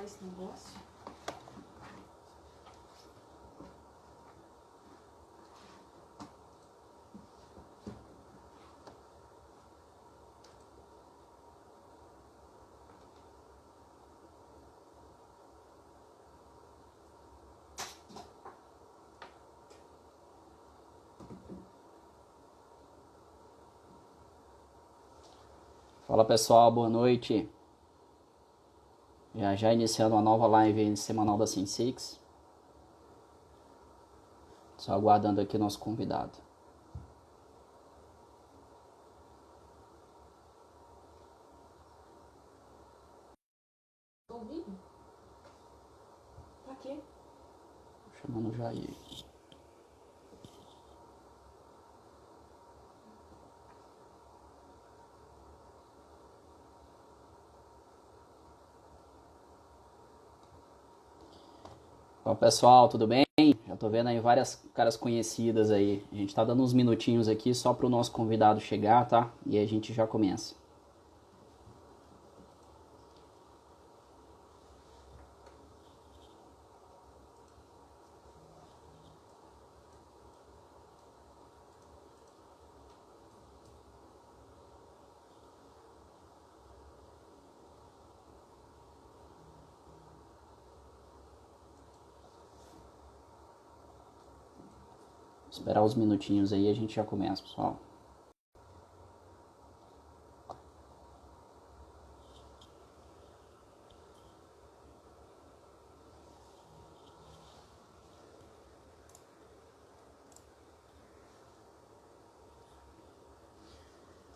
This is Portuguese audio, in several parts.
esse negócio. Fala pessoal, boa noite. Já iniciando uma nova live aí semanal da Sensix. Só aguardando aqui o nosso convidado. Tá ouvindo? Pra quê? Tô chamando o Jair. Fala pessoal, tudo bem? Já tô vendo aí várias caras conhecidas aí. A gente tá dando uns minutinhos aqui só pro nosso convidado chegar, tá? E aí a gente já começa. Esperar uns minutinhos aí e a gente já começa, pessoal.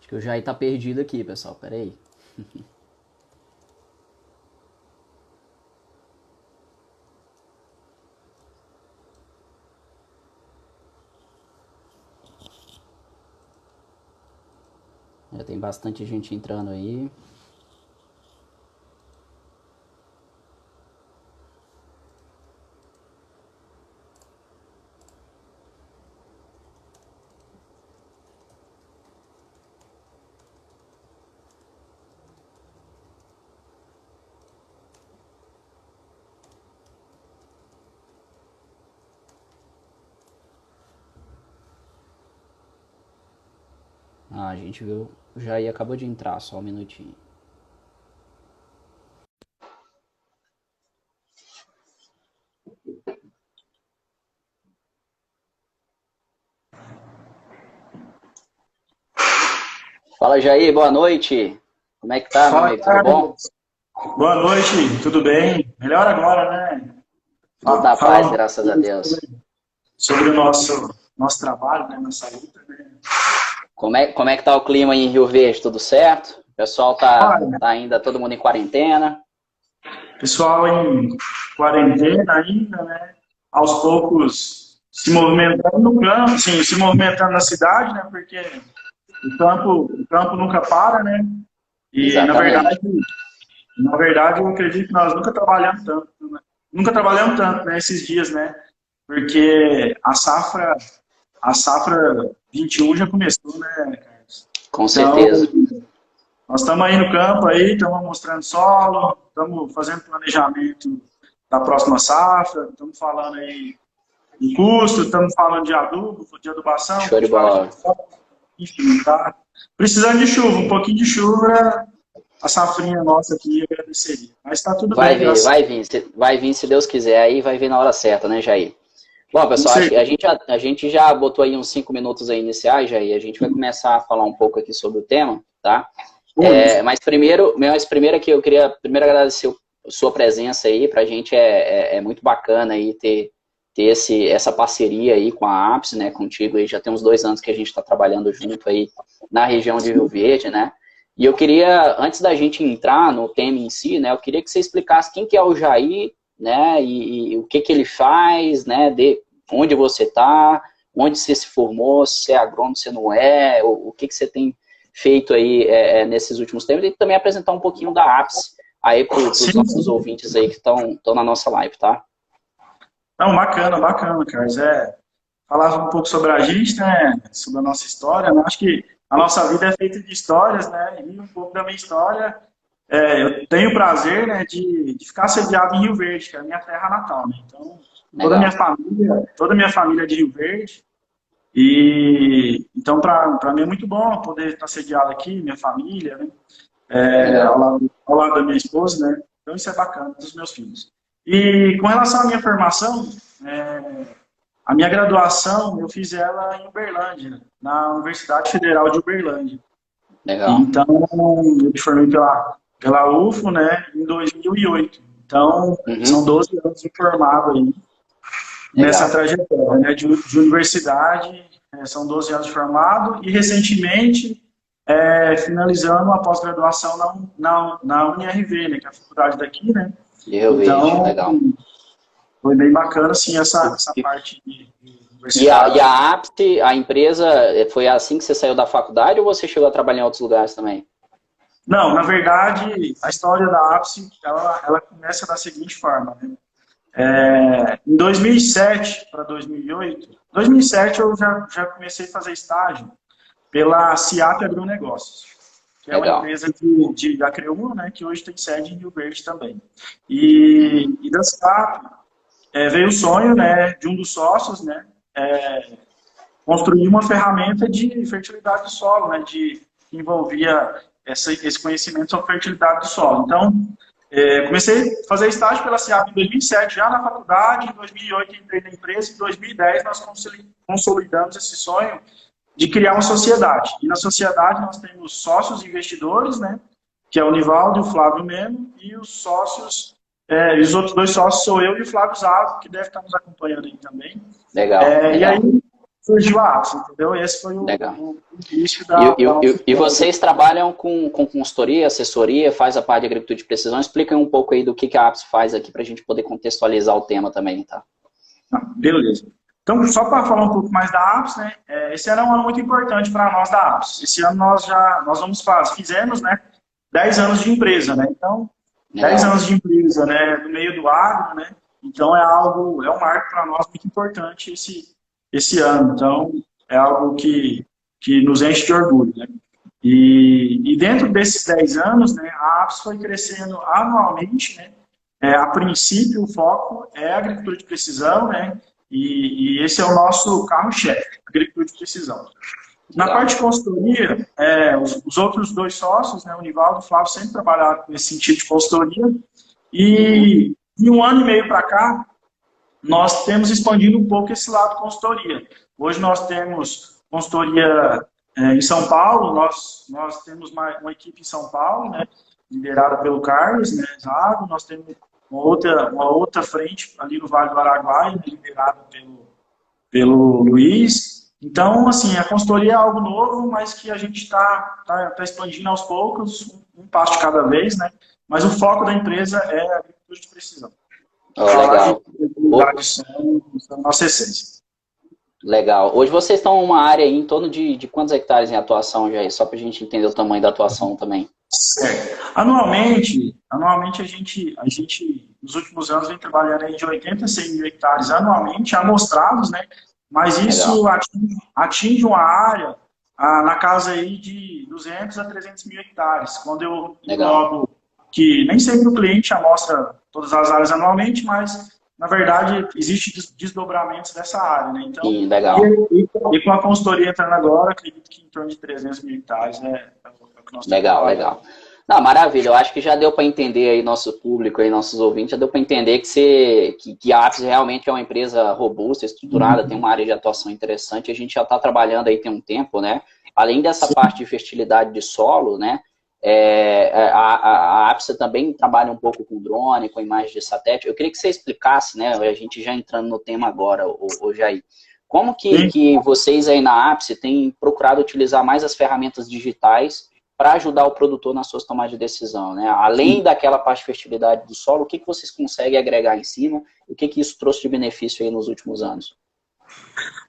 Acho que o Jair tá perdido aqui, pessoal. Pera aí. Já tem bastante gente entrando aí. Ah, a gente viu. O Jair acabou de entrar, só um minutinho. Fala, Jair, boa noite. Como é que tá, meu Fala, amigo? Tudo bom? Carlos. Boa noite, tudo bem? Melhor agora, né? Tudo na Falar paz, um graças a pouco Deus. sobre o nosso trabalho, né? Nossa luta, né? Como é que tá o clima aí em Rio Verde? Tudo certo? O pessoal Olha, tá ainda todo mundo em quarentena? pessoal em quarentena ainda, né? Aos poucos se movimentando no campo, sim, se movimentando na cidade, né? Porque o campo nunca para, né? E Exatamente. na verdade, eu acredito que nós nunca trabalhamos tanto, né? Nunca trabalhamos tanto, né? Esses dias, né? Porque a safra 21 já começou, né, Carlos? Com Então, certeza. nós estamos aí no campo, aí, estamos mostrando solo, estamos fazendo planejamento da próxima safra, estamos falando aí de custo, estamos falando de adubo, de adubação, Show de cultivar, bola. enfim, tá? Precisando de chuva, um pouquinho de chuva, a safrinha nossa aqui eu agradeceria. Mas está tudo Vai bem, vir, graças a vai vir, vai vir se Deus quiser. Aí vai vir na hora certa, né, Jair? Bom, pessoal, acho que Deus. a gente já botou aí uns 5 minutos aí iniciais, Jair. A gente vai começar a falar um pouco aqui sobre o tema, tá? Mas primeiro aqui eu queria primeiro agradecer a sua presença aí. Pra gente é muito bacana aí ter essa parceria aí com a Ápice, né, contigo aí. Já tem uns 2 anos que a gente está trabalhando junto aí na região de Rio Verde, né? E eu queria, antes da gente entrar no tema em si, né, eu queria que você explicasse quem que é o Jair, né, e o que que ele faz, né, de onde você está, onde você se formou, se você é agrônomo, se não é, o que que você tem feito aí nesses últimos tempos, e também apresentar um pouquinho da Ápice aí para os Sim, nossos sim. ouvintes aí que estão na nossa live, tá? Não, bacana, bacana, Carlos. Falar um pouco sobre a gente, né? Sobre a nossa história, né? Acho que a nossa vida é feita de histórias, né? E um pouco da minha história eu tenho o prazer, né, de ficar sediado em Rio Verde, que é a minha terra natal, né? Então, Legal. toda a minha família é de Rio Verde. E então, para mim é muito bom poder estar sediado aqui, minha família, né? Legal. Ao lado da minha esposa, né? Então, isso é bacana, dos meus filhos. E com relação à minha formação, a minha graduação, eu fiz ela em Uberlândia, na Universidade Federal de Uberlândia. Legal. Então, eu me formei pela UFO, né, em 2008. Então, são 12 anos de formado aí nessa trajetória, né, de universidade, são 12 anos de formado, e recentemente finalizando uma pós-graduação na UniRV, né, que é a faculdade daqui, né. Eu então, vejo, legal. Foi bem bacana, assim, essa parte de E universidade. a APT, a empresa, foi assim que você saiu da faculdade ou você chegou a trabalhar em outros lugares também? Não, na verdade, a história da APSE, ela começa da seguinte forma, né? Em 2007 para 2008, 2007 eu já comecei a fazer estágio pela CIAP Agronegócios, que é Legal. uma empresa de Acreúna, né, que hoje tem sede em Rio Verde também. E da CIAP veio o sonho, né, de um dos sócios, né, construir uma ferramenta de fertilidade do solo, né, que envolvia esse conhecimento sobre fertilidade do solo. Então, comecei a fazer estágio pela CIAP em 2007, já na faculdade, em 2008 entrei na empresa, em 2010 nós consolidamos esse sonho de criar uma sociedade. E na sociedade nós temos sócios investidores, né, que é o Nivaldo e o Flávio Meno, e os sócios, e os outros dois sócios sou eu e o Flávio Zago, que deve estar nos acompanhando aí também. Legal, legal. E aí surgiu a APS, entendeu? Esse foi o início da... E vocês trabalham com consultoria, assessoria, faz a parte de agricultura de precisão? Explica um pouco aí do que a APS faz aqui para a gente poder contextualizar o tema também, tá? Beleza. Então, só para falar um pouco mais da APS, né? Esse ano é um ano muito importante para nós da APS. Esse ano fizemos, né, 10 anos de empresa, né? Então, legal. 10 anos de empresa, né, no meio do agro, né? Então, é um marco para nós muito importante esse ano. Então, é algo que nos enche de orgulho, né? E dentro desses 10 anos, né, a APS foi crescendo anualmente, né? A princípio, o foco é a agricultura de precisão, né? E esse é o nosso carro-chefe, agricultura de precisão. Na parte de consultoria, os outros dois sócios, né, o Nivaldo e o Flávio, sempre trabalharam com esse sentido de consultoria. E de um ano e meio para cá, nós temos expandido um pouco esse lado de consultoria. Hoje nós temos consultoria em São Paulo, nós temos uma equipe em São Paulo, né, liderada pelo Carlos, né, Zago. Nós temos uma outra frente ali no Vale do Araguaia, né, liderada pelo Luiz. Então, assim, a consultoria é algo novo, mas que a gente está expandindo aos poucos, um passo de cada vez, né? Mas o foco da empresa é a agricultura de precisão. Legal. São a nossa essência. Legal. Hoje vocês estão em uma área aí em torno de quantos hectares em atuação, já? Só para a gente entender o tamanho da atuação também. Certo. Anualmente a gente, nos últimos anos, vem trabalhando aí de 80 a 100 mil hectares anualmente, amostrados, né? Mas isso atinge uma área na casa aí de 200 a 300 mil hectares. Quando eu englobo que nem sempre o cliente amostra todas as áreas anualmente, mas, na verdade, existe desdobramentos dessa área, né? Então, e com a consultoria entrando agora, acredito que em torno de 300 mil hectares é o que nós temos. Legal. Não, maravilha, eu acho que já deu para entender aí nosso público, aí, nossos ouvintes, já deu para entender que a APS realmente é uma empresa robusta, estruturada, tem uma área de atuação interessante, a gente já está trabalhando aí tem um tempo, né? Além dessa parte de fertilidade de solo, né? A APS também trabalha um pouco com drone, com imagens de satélite. Eu queria que você explicasse, né? A gente já entrando no tema agora, Jair. Como que vocês aí na APS têm procurado utilizar mais as ferramentas digitais para ajudar o produtor nas suas tomadas de decisão, né? Além daquela parte de fertilidade do solo, o que vocês conseguem agregar em cima? O que isso trouxe de benefício aí nos últimos anos?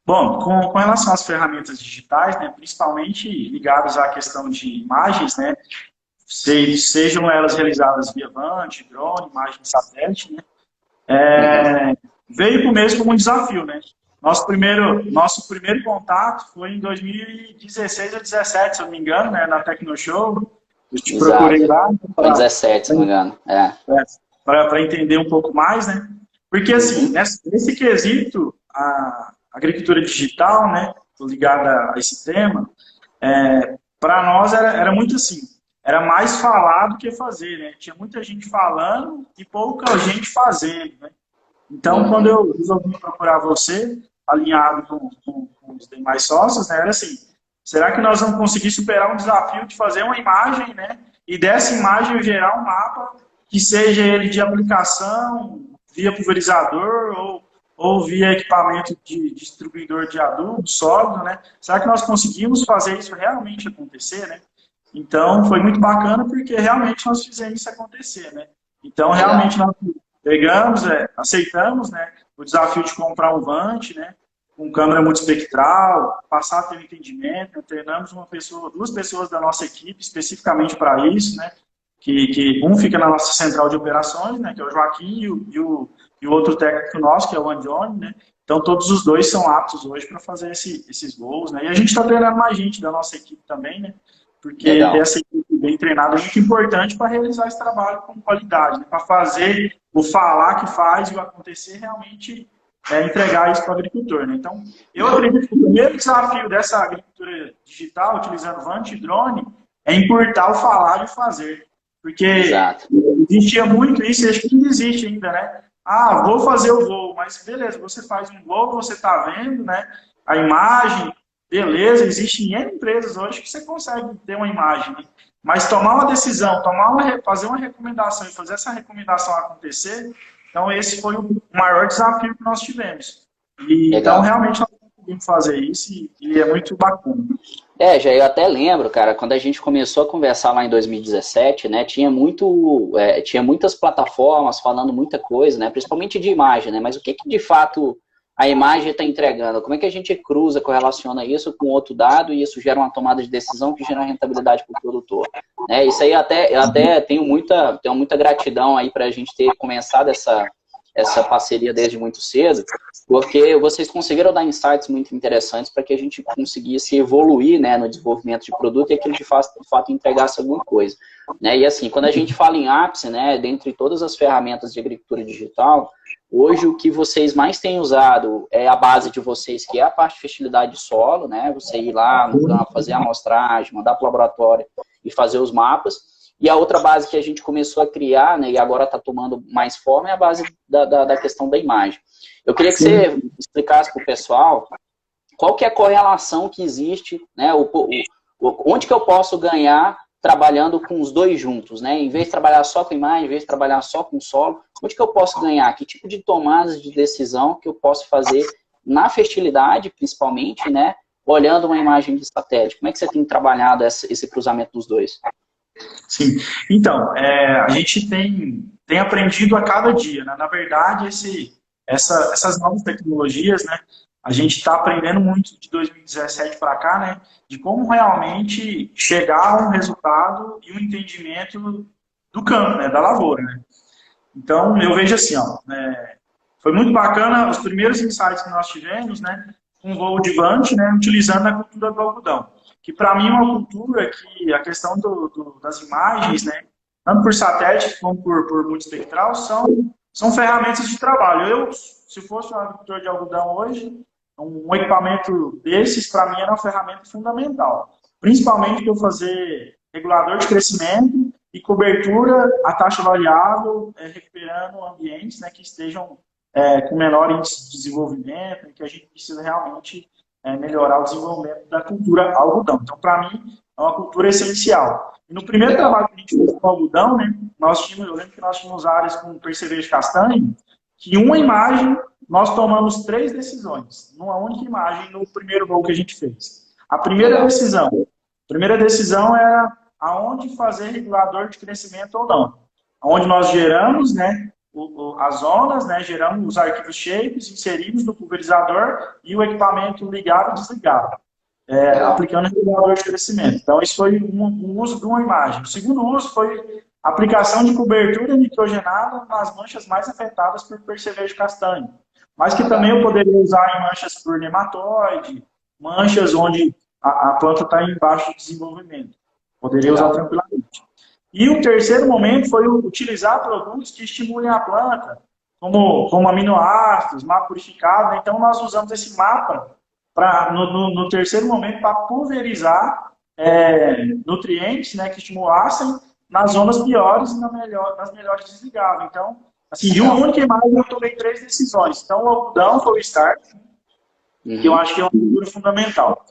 Bom, com relação às ferramentas digitais, né, principalmente ligadas à questão de imagens, né, sejam elas realizadas via Vant, drone, imagem de satélite, né, veio mesmo como um desafio, né? Nosso primeiro contato foi em 2016 ou 2017, se eu não me engano, né, na Tecnoshow, Eu te procurei lá Foi 17, se não me engano. para entender um pouco mais, né? Porque, assim, nesse quesito, a agricultura digital, né, ligada a esse tema, para nós era muito assim, era mais falar do que fazer, né? Tinha muita gente falando e pouca gente fazendo, né? Então, quando eu resolvi procurar você, alinhado com os demais sócios, né, era assim, será que nós vamos conseguir superar um desafio de fazer uma imagem, né? E dessa imagem eu gerar um mapa que seja ele de aplicação, via pulverizador ou via equipamento de distribuidor de adubo sólido, né? Será que nós conseguimos fazer isso realmente acontecer, né? Então, foi muito bacana porque realmente nós fizemos isso acontecer, né? Então, realmente nós pegamos, aceitamos, né, o desafio de comprar um Vant, né, com câmera multispectral, passar a ter um entendimento, né, treinamos duas pessoas da nossa equipe especificamente para isso, né, que um fica na nossa central de operações, né, que é o Joaquim, e o outro técnico nosso, que é o Andione, né. Então, todos os dois são aptos hoje para fazer esses gols, né. E a gente está treinando mais gente da nossa equipe também, né, porque ter essa equipe bem treinada é muito importante para realizar esse trabalho com qualidade, né, para fazer o falar que faz e o acontecer realmente entregar isso para o agricultor, né. Então, eu acredito que o primeiro desafio dessa agricultura digital, utilizando Vant e drone, é encurtar o falar e o fazer. Porque existia muito isso, e acho que não existe ainda, né? Ah, vou fazer o voo, mas beleza, você faz um voo, você está vendo, né? A imagem, beleza, existem N empresas hoje que você consegue ter uma imagem, né? Mas tomar uma decisão, fazer uma recomendação e fazer essa recomendação acontecer, então esse foi o maior desafio que nós tivemos. E, então, realmente, nós conseguimos fazer isso e é muito bacana. Já eu até lembro, cara, quando a gente começou a conversar lá em 2017, né, tinha muitas plataformas falando muita coisa, né, principalmente de imagem, né, mas o que de fato a imagem está entregando? Como é que a gente cruza, correlaciona isso com outro dado e isso gera uma tomada de decisão que gera rentabilidade para o produtor? Né, isso aí eu até tenho muita gratidão aí para a gente ter começado essa parceria desde muito cedo, porque vocês conseguiram dar insights muito interessantes para que a gente conseguisse evoluir, né, no desenvolvimento de produto e aquilo de fato entregasse alguma coisa. Né? E assim, quando a gente fala em ápice, né, dentre todas as ferramentas de agricultura digital, hoje o que vocês mais têm usado é a base de vocês, que é a parte de fertilidade de solo, né, você ir lá no campo, fazer a amostragem, mandar para o laboratório e fazer os mapas. E a outra base que a gente começou a criar, né, e agora está tomando mais forma, é a base da questão da imagem. Eu queria que você explicasse para o pessoal qual que é a correlação que existe, né, onde que eu posso ganhar trabalhando com os dois juntos, né, em vez de trabalhar só com imagem, em vez de trabalhar só com solo, onde que eu posso ganhar? Que tipo de tomadas de decisão que eu posso fazer na fertilidade, principalmente, né, olhando uma imagem de satélite? Como é que você tem trabalhado esse cruzamento dos dois? Sim, então, a gente tem aprendido a cada dia, né? Na verdade, essas novas tecnologias, né? A gente está aprendendo muito de 2017 para cá, né? De como realmente chegar a um resultado e um entendimento do campo, né? Da lavoura, né? Então, eu vejo assim, ó, foi muito bacana os primeiros insights que nós tivemos, né? Um voo de Vant, né? Utilizando a cultura do algodão. Que para mim é uma cultura que a questão das imagens, né, tanto por satélite como por multispectral, são ferramentas de trabalho. Se fosse um agricultor de algodão hoje, um equipamento desses, para mim, era uma ferramenta fundamental. Principalmente para eu fazer regulador de crescimento e cobertura a taxa variável, recuperando ambientes, né, que estejam com menor índice de desenvolvimento e que a gente precisa realmente melhorar o desenvolvimento da cultura algodão. Então, para mim, é uma cultura essencial. E no primeiro trabalho que a gente fez com o algodão, né, eu lembro que nós tínhamos áreas com percevejo de castanho, que uma imagem, nós tomamos 3 decisões, numa única imagem, no primeiro voo que a gente fez. A primeira decisão era aonde fazer regulador de crescimento ou não. Onde nós geramos, né, as zonas, né, geramos os arquivos shapes, inserimos no pulverizador e o equipamento ligado e desligado, aplicando o regulador de crescimento. Então, isso foi um uso de uma imagem. O segundo uso foi a aplicação de cobertura nitrogenada nas manchas mais afetadas por percevejo castanho, mas que também eu poderia usar em manchas por nematóide, manchas onde a planta está em baixo desenvolvimento. Poderia usar tranquilamente. E o terceiro momento foi utilizar produtos que estimulem a planta, como aminoácidos, mapa purificado, né? Então, nós usamos esse mapa no terceiro momento para pulverizar nutrientes, né, que estimulassem nas zonas piores e nas melhores desligavam. Então, assim, de uma única imagem eu tomei 3 decisões. Então, o algodão foi o start, que eu acho que é uma cultura fundamental.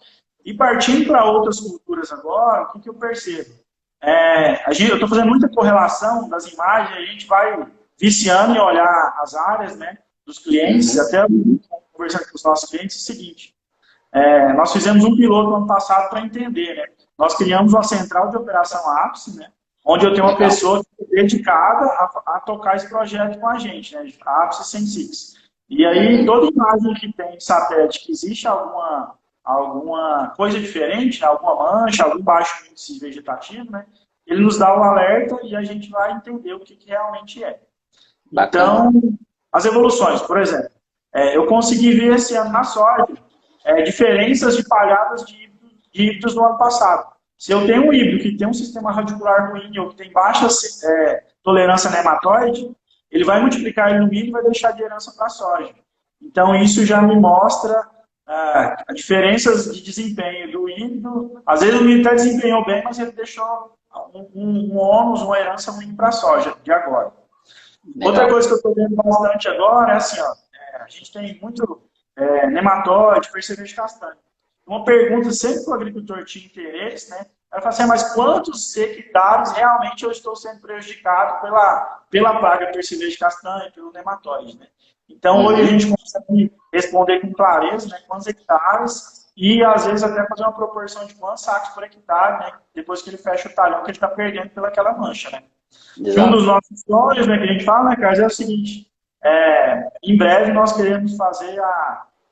E partindo para outras culturas agora, o que eu percebo? Eu estou fazendo muita correlação das imagens, a gente vai viciando em olhar as áreas, né, dos clientes, até conversando com os nossos clientes, é o seguinte, nós fizemos um piloto no ano passado para entender, né? Nós criamos uma central de operação ápice, né, onde eu tenho uma pessoa dedicada a tocar esse projeto com a gente, né, a Ápice 106. E aí, toda imagem que tem de satélite que existe alguma coisa diferente, né, alguma mancha, algum baixo índice vegetativo, né, ele nos dá um alerta e a gente vai entender o que realmente é. Bacana. Então, as evoluções, por exemplo, eu consegui ver esse ano na soja diferenças de palhadas de híbridos do ano passado. Se eu tenho um híbrido que tem um sistema radicular ruim ou que tem baixa tolerância a nematóide, ele vai multiplicar ele no milho e vai deixar de herança para a soja. Então, isso já me mostra as diferenças de desempenho do híbrido. Às vezes o milho até desempenhou bem, mas ele deixou um ônus, uma herança ruim para a soja de agora. Legal. Outra coisa que eu estou vendo bastante agora é assim, ó, a gente tem muito nematóide, percevejo castanho. Uma pergunta sempre que o agricultor tinha interesse, né? Ela fala assim, mas quantos hectares realmente eu estou sendo prejudicado pela praga percevejo castanho, pelo nematóide, né? Então, hoje a gente consegue responder com clareza, né, quantos hectares e, às vezes, até fazer uma proporção de quantos sacos por hectare, né, depois que ele fecha o talhão que ele está perdendo pelaquela mancha, né? E um dos nossos sonhos, né, que a gente fala, né, Carlos, é o seguinte, em breve nós queremos fazer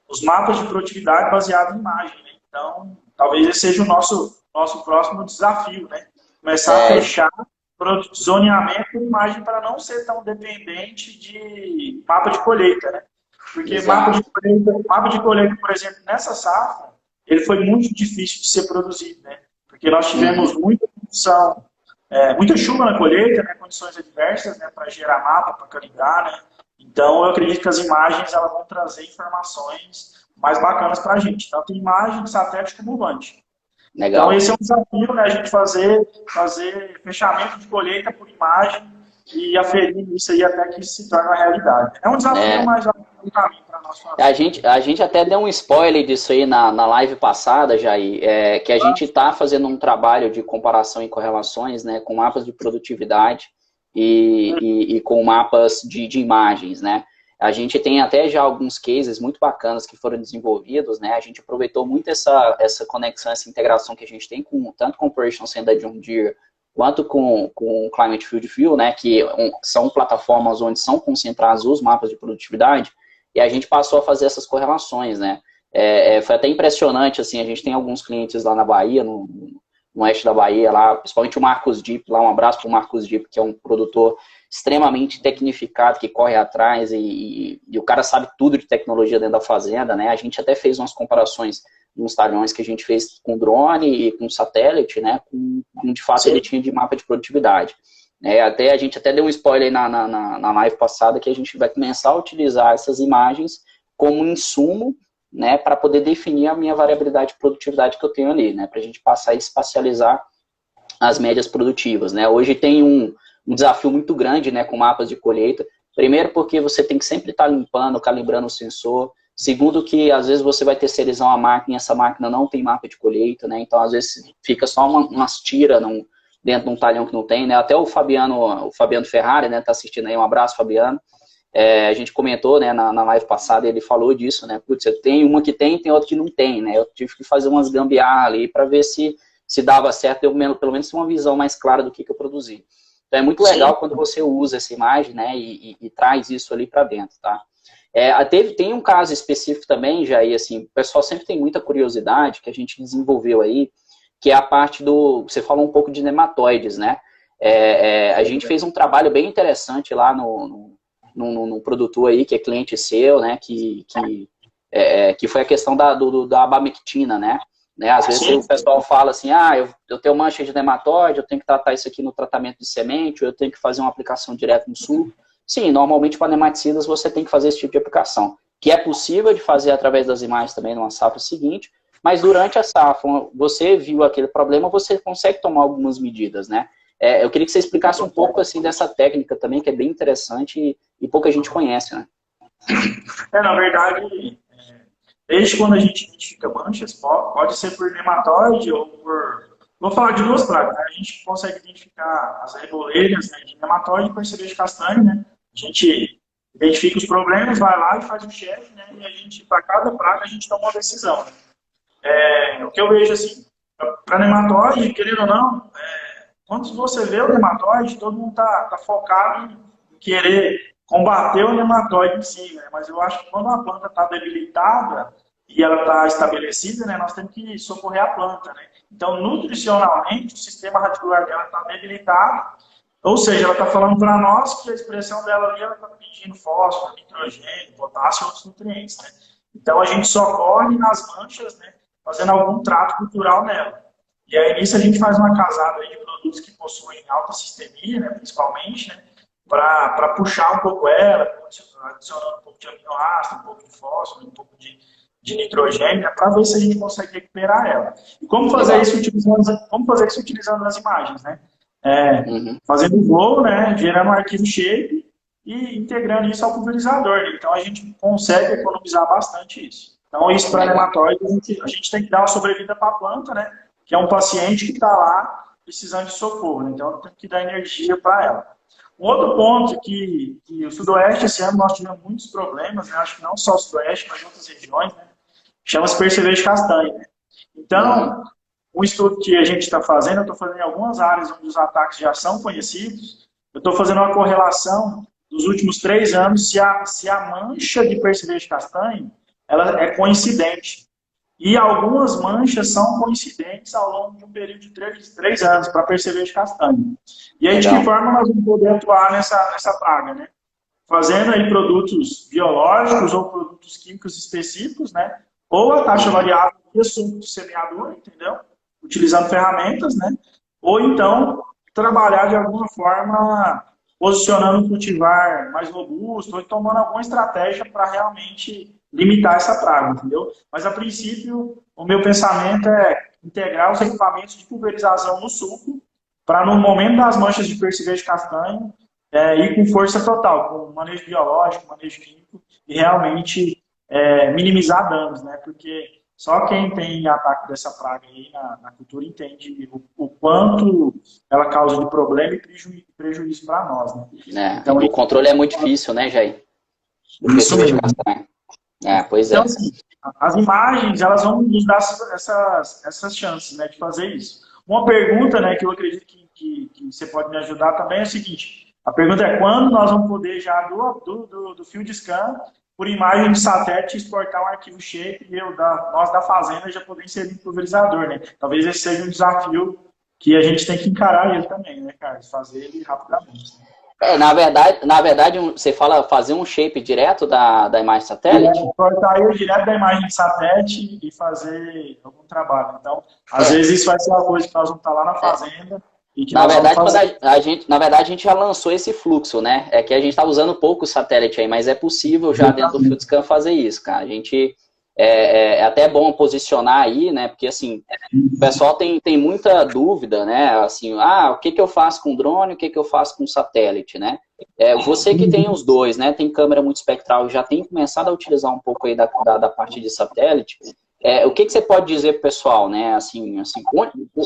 os mapas de produtividade baseados em imagem, né? Então, talvez esse seja o nosso próximo desafio, né? Começar a fechar zoneamento com imagem para não ser tão dependente de mapa de colheita, né? Porque mapa de colheita, por exemplo, nessa safra, ele foi muito difícil de ser produzido, né? Porque nós tivemos muita produção, muita chuva na colheita, né? Condições adversas, né? Para gerar mapa, para calibrar, né? Então, eu acredito que as imagens elas vão trazer informações mais bacanas para a gente, tanto imagem, satélite como urbante. Legal. Então, esse é um desafio, né, a gente fazer fechamento de colheita por imagem e aferir isso aí até que isso se torne uma realidade. É um desafio, mas é um caminho para nós. A gente até deu um spoiler disso aí na live passada, Jair, que a gente está fazendo um trabalho de comparação e correlações, né, com mapas de produtividade e com mapas de imagens, né? A gente tem até já alguns cases muito bacanas que foram desenvolvidos, né? A gente aproveitou muito essa conexão, essa integração que a gente tem tanto com o Operation Center da John Deere, quanto com o Climate Field View, né? Que são plataformas onde são concentrados os mapas de produtividade, e a gente passou a fazer essas correlações, né? Foi até impressionante, assim, a gente tem alguns clientes lá na Bahia, no oeste da Bahia, lá, principalmente o Marcos Dipp, lá um abraço para o Marcos Dipp, que é um produtor extremamente tecnificado, que corre atrás e o cara sabe tudo de tecnologia dentro da fazenda, né? A gente até fez umas comparações nos talhões que a gente fez com drone e com satélite, né? Com de fato ele tinha de mapa de produtividade. A gente até deu um spoiler aí na live passada que a gente vai começar a utilizar essas imagens como insumo, né? Para poder definir a minha variabilidade de produtividade que eu tenho ali, né? Para a gente passar a espacializar as médias produtivas, né? Hoje tem um desafio muito grande, né, com mapas de colheita. Primeiro, porque você tem que sempre estar limpando, calibrando o sensor. Segundo, que às vezes você vai terceirizar uma máquina e essa máquina não tem mapa de colheita, né? Então, às vezes, fica só umas tiras dentro de um talhão que não tem, né? Até o Fabiano Ferrari, né, tá assistindo aí, um abraço, Fabiano. A gente comentou, né, na live passada, ele falou disso, né? Putz, tem uma que tem outra que não tem, né? Eu tive que fazer umas gambiarra ali para ver se dava certo, eu pelo menos ter uma visão mais clara do que eu produzi. Então, é muito legal quando você usa essa imagem, né, e traz isso ali para dentro, tá? Tem um caso específico também, Jair, assim, o pessoal sempre tem muita curiosidade que a gente desenvolveu aí, que é a parte você falou um pouco de nematóides, né? A gente fez um trabalho bem interessante lá no produtor aí, que é cliente seu, né, que foi a questão da abamectina, né? né? Às vezes o pessoal fala assim, eu tenho mancha de nematóide, eu tenho que tratar isso aqui no tratamento de semente, ou eu tenho que fazer uma aplicação direta no sulco. Sim, normalmente para nematicidas você tem que fazer esse tipo de aplicação, que é possível de fazer através das imagens também numa safra seguinte, mas durante a safra, você viu aquele problema, você consegue tomar algumas medidas, né? Eu queria que você explicasse um pouco assim dessa técnica também, que é bem interessante e pouca gente conhece, né? Na verdade, desde quando a gente identifica manchas, pode ser por nematóide ou por... Vou falar de duas pragas, né? A gente consegue identificar as reboleiras, né, de nematóide e percevejo castanho, né? A gente identifica os problemas, vai lá e faz o chefe, né? E a gente, para cada praga, a gente toma uma decisão, né? O que eu vejo assim, para nematóide, querendo ou não, quando você vê o nematóide, todo mundo tá focado em querer combater o nematóide em si, né? Mas eu acho que quando a planta está debilitada e ela está estabelecida, né, nós temos que socorrer a planta, né? Então, nutricionalmente, o sistema radicular dela está debilitado, ou seja, ela está falando para nós que a expressão dela ali está pedindo fósforo, nitrogênio, potássio e outros nutrientes, né? Então, a gente socorre nas manchas, né, fazendo algum trato cultural nela. E aí, nisso, a gente faz uma casada aí de produtos que possuem alta sistemia, né, principalmente, né, para puxar um pouco ela, adicionando um pouco de aminoácido, um pouco de fósforo, um pouco de nitrogênio, né, para ver se a gente consegue recuperar ela. E como fazer isso utilizando as imagens, né? Fazendo o voo, né, gerando um arquivo shape e integrando isso ao pulverizador. Né? Então, a gente consegue economizar bastante isso. Então, isso para nematóide, a gente tem que dar uma sobrevida para a planta, né? Que é um paciente que está lá precisando de socorro. Né? Então, tem que dar energia para ela. Um outro ponto que o Sudoeste, esse ano, nós tivemos muitos problemas, né? Acho que não só o Sudoeste, mas outras regiões, né? Chama-se percevejo castanho. Né? Então, um estudo que a gente está fazendo, eu estou fazendo em algumas áreas onde os ataques já são conhecidos, eu estou fazendo uma correlação dos últimos 3 anos se a mancha de percevejo castanho ela é coincidente. E algumas manchas são coincidentes ao longo de um período de 3 anos para percevejo castanho. E aí, de que forma nós vamos poder atuar nessa praga, né? Fazendo aí produtos biológicos ou produtos químicos específicos, né? Ou a taxa variável de suco de semeadura, entendeu? Utilizando ferramentas, né? Ou então, trabalhar de alguma forma posicionando um cultivar mais robusto ou tomando alguma estratégia para realmente limitar essa praga, entendeu? Mas, a princípio, o meu pensamento é integrar os equipamentos de pulverização no suco para, no momento das manchas de percevejo castanho, ir com força total, com manejo biológico, manejo químico, e realmente minimizar danos, né? Porque só quem tem ataque dessa praga aí na cultura entende o quanto ela causa de problema e prejuízo para nós, né? Então, o controle é muito difícil, né, Jair? Isso mesmo. Pois então, assim, as imagens, elas vão nos dar essas chances, né, de fazer isso. Uma pergunta, né, que eu acredito que você pode me ajudar também é o seguinte, a pergunta é quando nós vamos poder já do field scan, por imagem de satélite, exportar um arquivo shape e nós da fazenda já poder inserir no pulverizador, né? Talvez esse seja um desafio que a gente tem que encarar ele também, né, Carlos? Fazer ele rapidamente. Né? Na verdade, você fala fazer um shape direto da imagem satélite? Cortar ele direto da imagem de satélite e fazer algum trabalho. Então, às vezes isso vai ser uma coisa que nós vamos estar lá na fazenda. Na verdade, a gente já lançou esse fluxo, né? É que a gente está usando pouco satélite aí, mas é possível já dentro do Field Scan fazer isso, cara. A gente é até bom posicionar aí, né? Porque assim, o pessoal tem muita dúvida, né? Assim, o que eu faço com drone, o que eu faço com satélite, né? Você que tem os dois, né? Tem câmera multispectral e já tem começado a utilizar um pouco aí da parte de satélite. O que você pode dizer pro pessoal, né? Assim,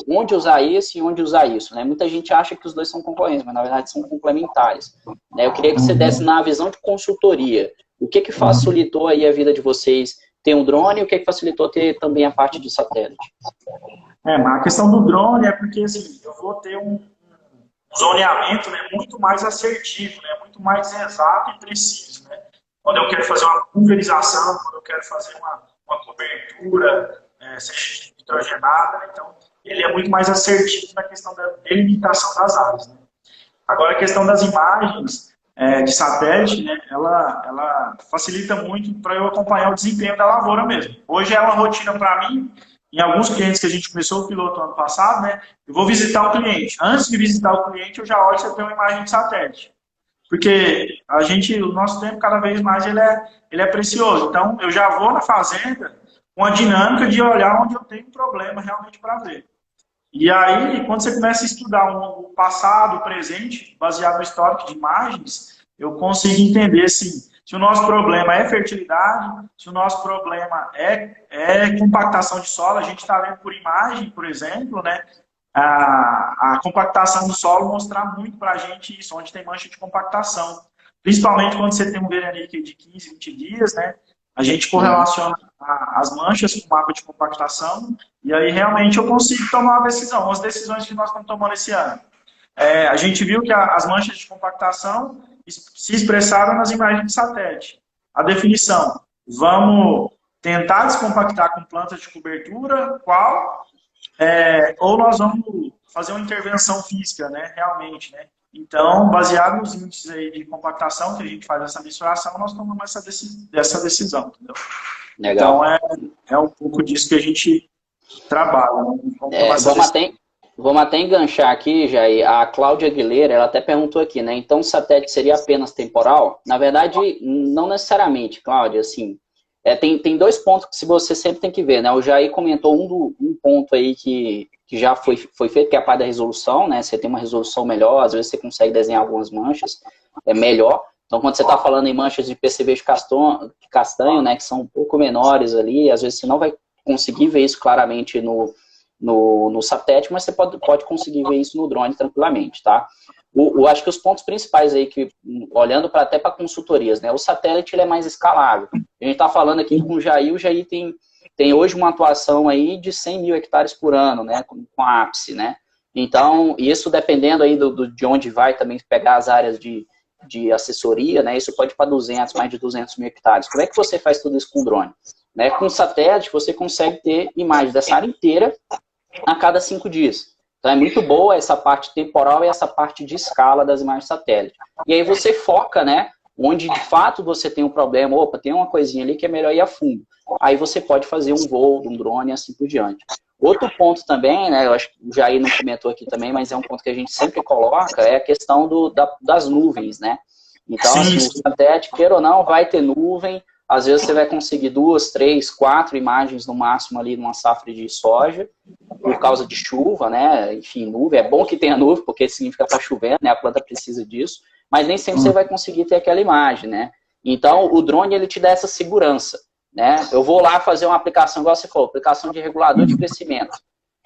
onde usar esse e onde usar isso, né? Muita gente acha que os dois são concorrentes, mas na verdade são complementares. Né? Eu queria que você desse na visão de consultoria. O que facilitou aí a vida de vocês ter um drone e o que facilitou ter também a parte de satélite? Mas a questão do drone é porque assim, eu vou ter um zoneamento, né, muito mais assertivo, né, muito mais exato e preciso. Né? Quando eu quero fazer uma pulverização, quando eu quero fazer uma cobertura, seja nitrogenada, né? Então ele é muito mais assertivo na questão da delimitação das áreas. Né? Agora a questão das imagens de satélite, né? ela facilita muito para eu acompanhar o desempenho da lavoura mesmo. Hoje é uma rotina para mim em alguns clientes que a gente começou o piloto ano passado, né? Eu vou visitar o cliente. Antes de visitar o cliente, eu já olho se eu tenho uma imagem de satélite. Porque o nosso tempo, cada vez mais, ele é precioso. Então, eu já vou na fazenda com a dinâmica de olhar onde eu tenho um problema realmente para ver. E aí, quando você começa a estudar o passado, o presente, baseado no histórico de imagens, eu consigo entender, sim, se o nosso problema é fertilidade, se o nosso problema é compactação de solo. A gente está vendo por imagem, por exemplo, né? A compactação do solo mostrar muito para a gente isso, onde tem mancha de compactação. Principalmente quando você tem um veranique de 15, 20 dias, né? A gente correlaciona as manchas com o mapa de compactação e aí realmente eu consigo tomar uma decisão. As decisões que nós estamos tomando esse ano. A gente viu que as manchas de compactação se expressaram nas imagens de satélite. A definição, vamos tentar descompactar com plantas de cobertura, qual? Ou nós vamos fazer uma intervenção física, né, realmente, né? Então, baseado nos índices aí de compactação que a gente faz essa mensuração, nós tomamos essa decisão, entendeu? Legal. Então, é um pouco disso que a gente trabalha. Né? Vamos até enganchar aqui, Jair. A Cláudia Aguilera, ela até perguntou aqui, né? Então, o satélite seria apenas temporal? Na verdade, não necessariamente, Cláudia, assim... tem dois pontos que você sempre tem que ver, né? O Jair comentou um ponto aí que já foi feito, que é a parte da resolução, né? Você tem uma resolução melhor, às vezes você consegue desenhar algumas manchas, é melhor. Então, quando você está falando em manchas de PCB de castanho, né? Que são um pouco menores ali, às vezes você não vai conseguir ver isso claramente no satélite, mas você pode conseguir ver isso no drone tranquilamente, tá? Acho que os pontos principais aí, olhando até para consultorias, né? O satélite ele é mais escalável. A gente está falando aqui com o Jair tem hoje uma atuação aí de 100 mil hectares por ano, né? Com a ápice, né? Então, isso dependendo aí de onde vai também pegar as áreas de assessoria, né? Isso pode ir para mais de 200 mil hectares. Como é que você faz tudo isso com drone? Né? Com satélite, você consegue ter imagens dessa área inteira a cada 5 dias. Então é muito boa essa parte temporal e essa parte de escala das imagens satélite. E aí você foca, né, onde de fato você tem um problema, opa, tem uma coisinha ali que é melhor ir a fundo. Aí você pode fazer um voo de um drone e assim por diante. Outro ponto também, né, eu acho que o Jair não comentou aqui também, mas é um ponto que a gente sempre coloca, é a questão das nuvens, né? Então, assim, o satélite, queira ou não, vai ter nuvem. Às vezes você vai conseguir 2, 3, 4 imagens no máximo ali numa safra de soja, por causa de chuva, né? Enfim, nuvem. É bom que tenha nuvem, porque significa que está chovendo, né? A planta precisa disso, mas nem sempre você vai conseguir ter aquela imagem, né? Então, o drone, ele te dá essa segurança, né? Eu vou lá fazer uma aplicação, igual você falou, aplicação de regulador de crescimento.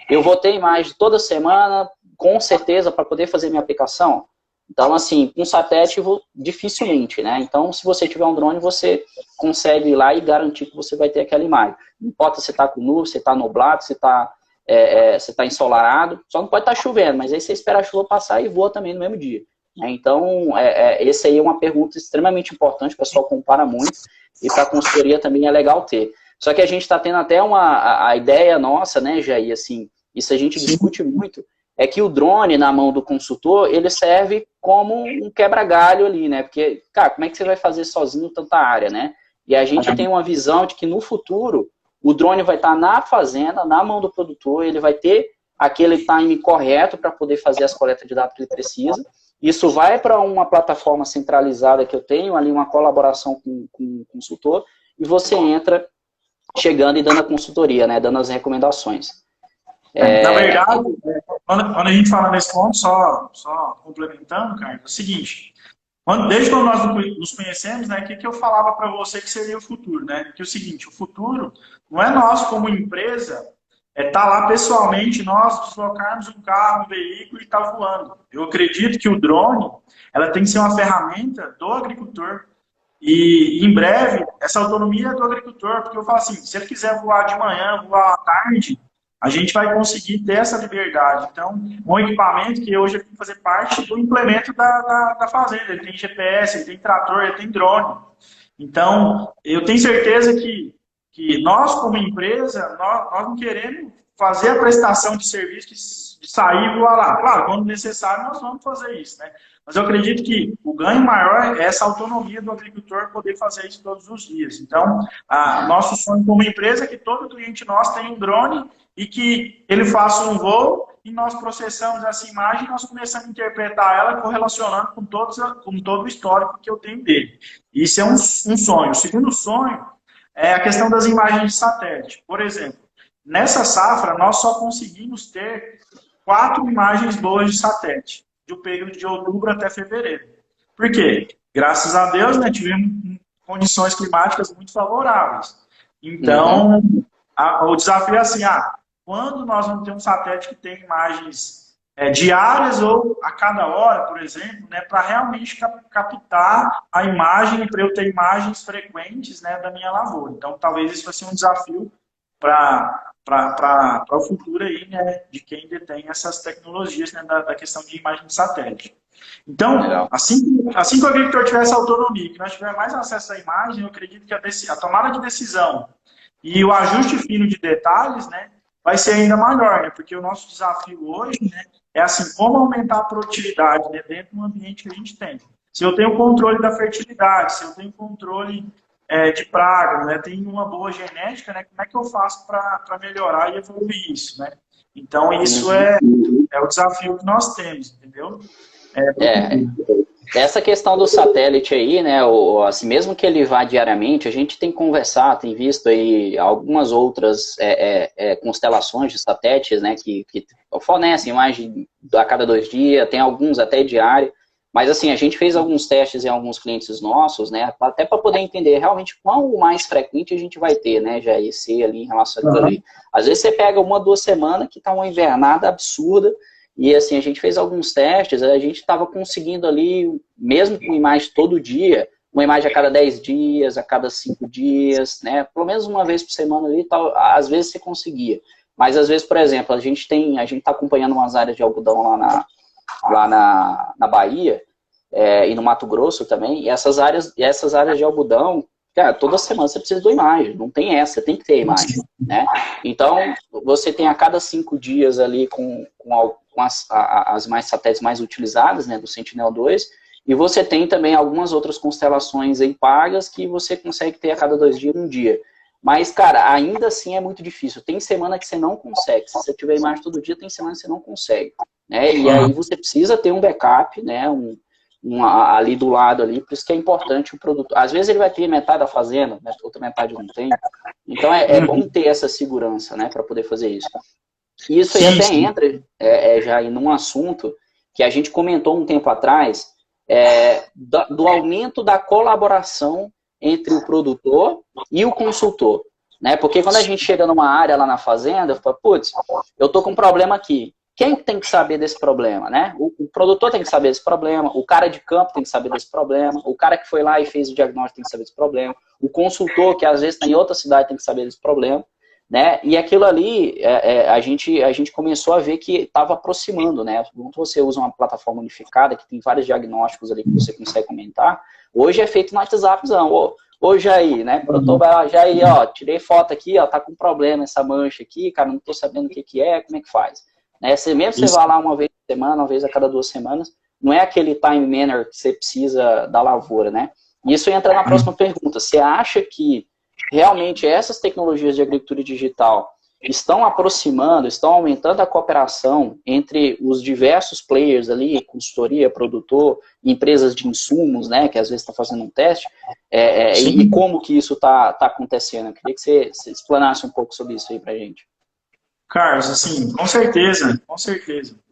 Eu vou ter imagem toda semana, com certeza, para poder fazer minha aplicação. Então, assim, com satélite, dificilmente, né? Então, se você tiver um drone, você consegue ir lá e garantir que você vai ter aquela imagem. Não importa se está com nuvem, se está nublado, se está ensolarado, só não pode estar chovendo, mas aí você espera a chuva passar e voa também no mesmo dia. Né? Então, essa aí é uma pergunta extremamente importante, o pessoal compara muito, e para a consultoria também é legal ter. Só que a gente está tendo até a ideia nossa, né, Jair, assim, isso a gente discute muito, é que o drone na mão do consultor, ele serve como um quebra-galho ali, né? Porque, cara, como é que você vai fazer sozinho tanta área, né? E a gente tem uma visão de que no futuro, o drone vai estar na fazenda, na mão do produtor, ele vai ter aquele time correto para poder fazer as coletas de dados que ele precisa. Isso vai para uma plataforma centralizada que eu tenho, ali uma colaboração com o consultor, e você entra chegando e dando a consultoria, né? Dando as recomendações. Na verdade, quando a gente fala nesse ponto, só complementando, cara, é o seguinte, desde quando nós nos conhecemos, né, o que eu falava para você que seria o futuro, né? Que é o seguinte, o futuro não é nós como empresa, tá lá pessoalmente, nós deslocarmos um carro, um veículo e tá voando. Eu acredito que o drone, ela tem que ser uma ferramenta do agricultor. E em breve, essa autonomia é do agricultor, porque eu falo assim, se ele quiser voar de manhã, voar à tarde, a gente vai conseguir ter essa liberdade. Então, um equipamento que hoje tem que fazer parte do implemento da fazenda. Ele tem GPS, ele tem trator, ele tem drone. Então, eu tenho certeza que nós, como empresa, nós não queremos fazer a prestação de serviço de sair e voar lá. Claro, quando necessário, nós vamos fazer isso, né? Mas eu acredito que o ganho maior é essa autonomia do agricultor poder fazer isso todos os dias. Então, nosso sonho como empresa é que todo cliente nosso tenha um drone e que ele faça um voo e nós processamos essa imagem e nós começamos a interpretar ela correlacionando com todo o histórico que eu tenho dele. Isso é um sonho. O segundo sonho é a questão das imagens de satélite. Por exemplo, nessa safra, nós só conseguimos ter 4 imagens boas de satélite, do período de outubro até fevereiro. Por quê? Graças a Deus, né, tivemos condições climáticas muito favoráveis. Então, o desafio é assim, quando nós vamos ter um satélite que tem imagens diárias ou a cada hora, por exemplo, né, para realmente captar a imagem e para eu ter imagens frequentes, né, da minha lavoura. Então, talvez isso vai ser um desafio para o futuro aí, né, de quem detém essas tecnologias, né, da questão de imagem de satélite. Então, assim que o agricultor tiver essa autonomia, que nós tiver mais acesso à imagem, eu acredito que a tomada de decisão e o ajuste fino de detalhes, né, vai ser ainda maior, né, porque o nosso desafio hoje, né, é assim, como aumentar a produtividade, né, dentro do ambiente que a gente tem. Se eu tenho controle da fertilidade, se eu tenho controle de praga, né, tenho uma boa genética, né, como é que eu faço para melhorar e evoluir isso, né? Então, isso é o desafio que nós temos, entendeu? Essa questão do satélite aí, né, assim, mesmo que ele vá diariamente, a gente tem conversado, tem visto aí algumas outras constelações de satélites, né, que fornecem imagem a cada 2 dias, tem alguns até diário, mas assim, a gente fez alguns testes em alguns clientes nossos, né, até para poder entender realmente qual mais frequente a gente vai ter, né, já esse ali em relação a ali. Às vezes você pega 1 ou 2 semanas que tá uma invernada absurda, e assim, a gente fez alguns testes, a gente estava conseguindo ali, mesmo com imagem todo dia, uma imagem a cada 10 dias, a cada 5 dias, né? Pelo menos uma vez por semana ali, às vezes você conseguia. Mas às vezes, por exemplo, a gente está acompanhando umas áreas de algodão lá na Bahia, e no Mato Grosso também, e essas áreas de algodão, cara, toda semana você precisa de uma imagem, não tem essa, tem que ter imagem, né? Então, você tem a cada 5 dias ali com as mais satélites mais utilizadas, né, do Sentinel-2, e você tem também algumas outras constelações aí pagas que você consegue ter a cada 2 dias, 1 dia. Mas, cara, ainda assim é muito difícil. Tem semana que você não consegue. Se você tiver imagem todo dia, tem semana que você não consegue, né? E aí você precisa ter um backup, né, ali do lado ali, por isso que é importante o produto. Às vezes ele vai ter metade da fazenda, né, outra metade não tem. Então é bom ter essa segurança, né, para poder fazer isso. E isso aí até entra já aí num assunto que a gente comentou um tempo atrás, do aumento da colaboração entre o produtor e o consultor, né? Porque quando a gente chega numa área lá na fazenda, fala, putz, eu tô com um problema aqui. Quem tem que saber desse problema, né? O produtor tem que saber desse problema, o cara de campo tem que saber desse problema, o cara que foi lá e fez o diagnóstico tem que saber desse problema, o consultor, que às vezes está em outra cidade, tem que saber desse problema, né? E aquilo ali, a gente começou a ver que estava aproximando, né? Quando você usa uma plataforma unificada, que tem vários diagnósticos ali que você consegue comentar, hoje é feito no WhatsAppzão. Ô Jair, né? Produtor vai lá, Jair, ó, tirei foto aqui, ó, tá com problema essa mancha aqui, cara, não tô sabendo o que é, como é que faz? Né? Você vai lá uma vez por semana, uma vez a cada 2 semanas, não é aquele time manner que você precisa da lavoura, né? E isso entra na próxima pergunta. Você acha que realmente essas tecnologias de agricultura digital estão aproximando, estão aumentando a cooperação entre os diversos players ali, consultoria, produtor, empresas de insumos, né, que às vezes estão fazendo um teste, e como que isso está acontecendo? Eu queria que você explanasse um pouco sobre isso aí pra gente. Carlos, assim, com certeza.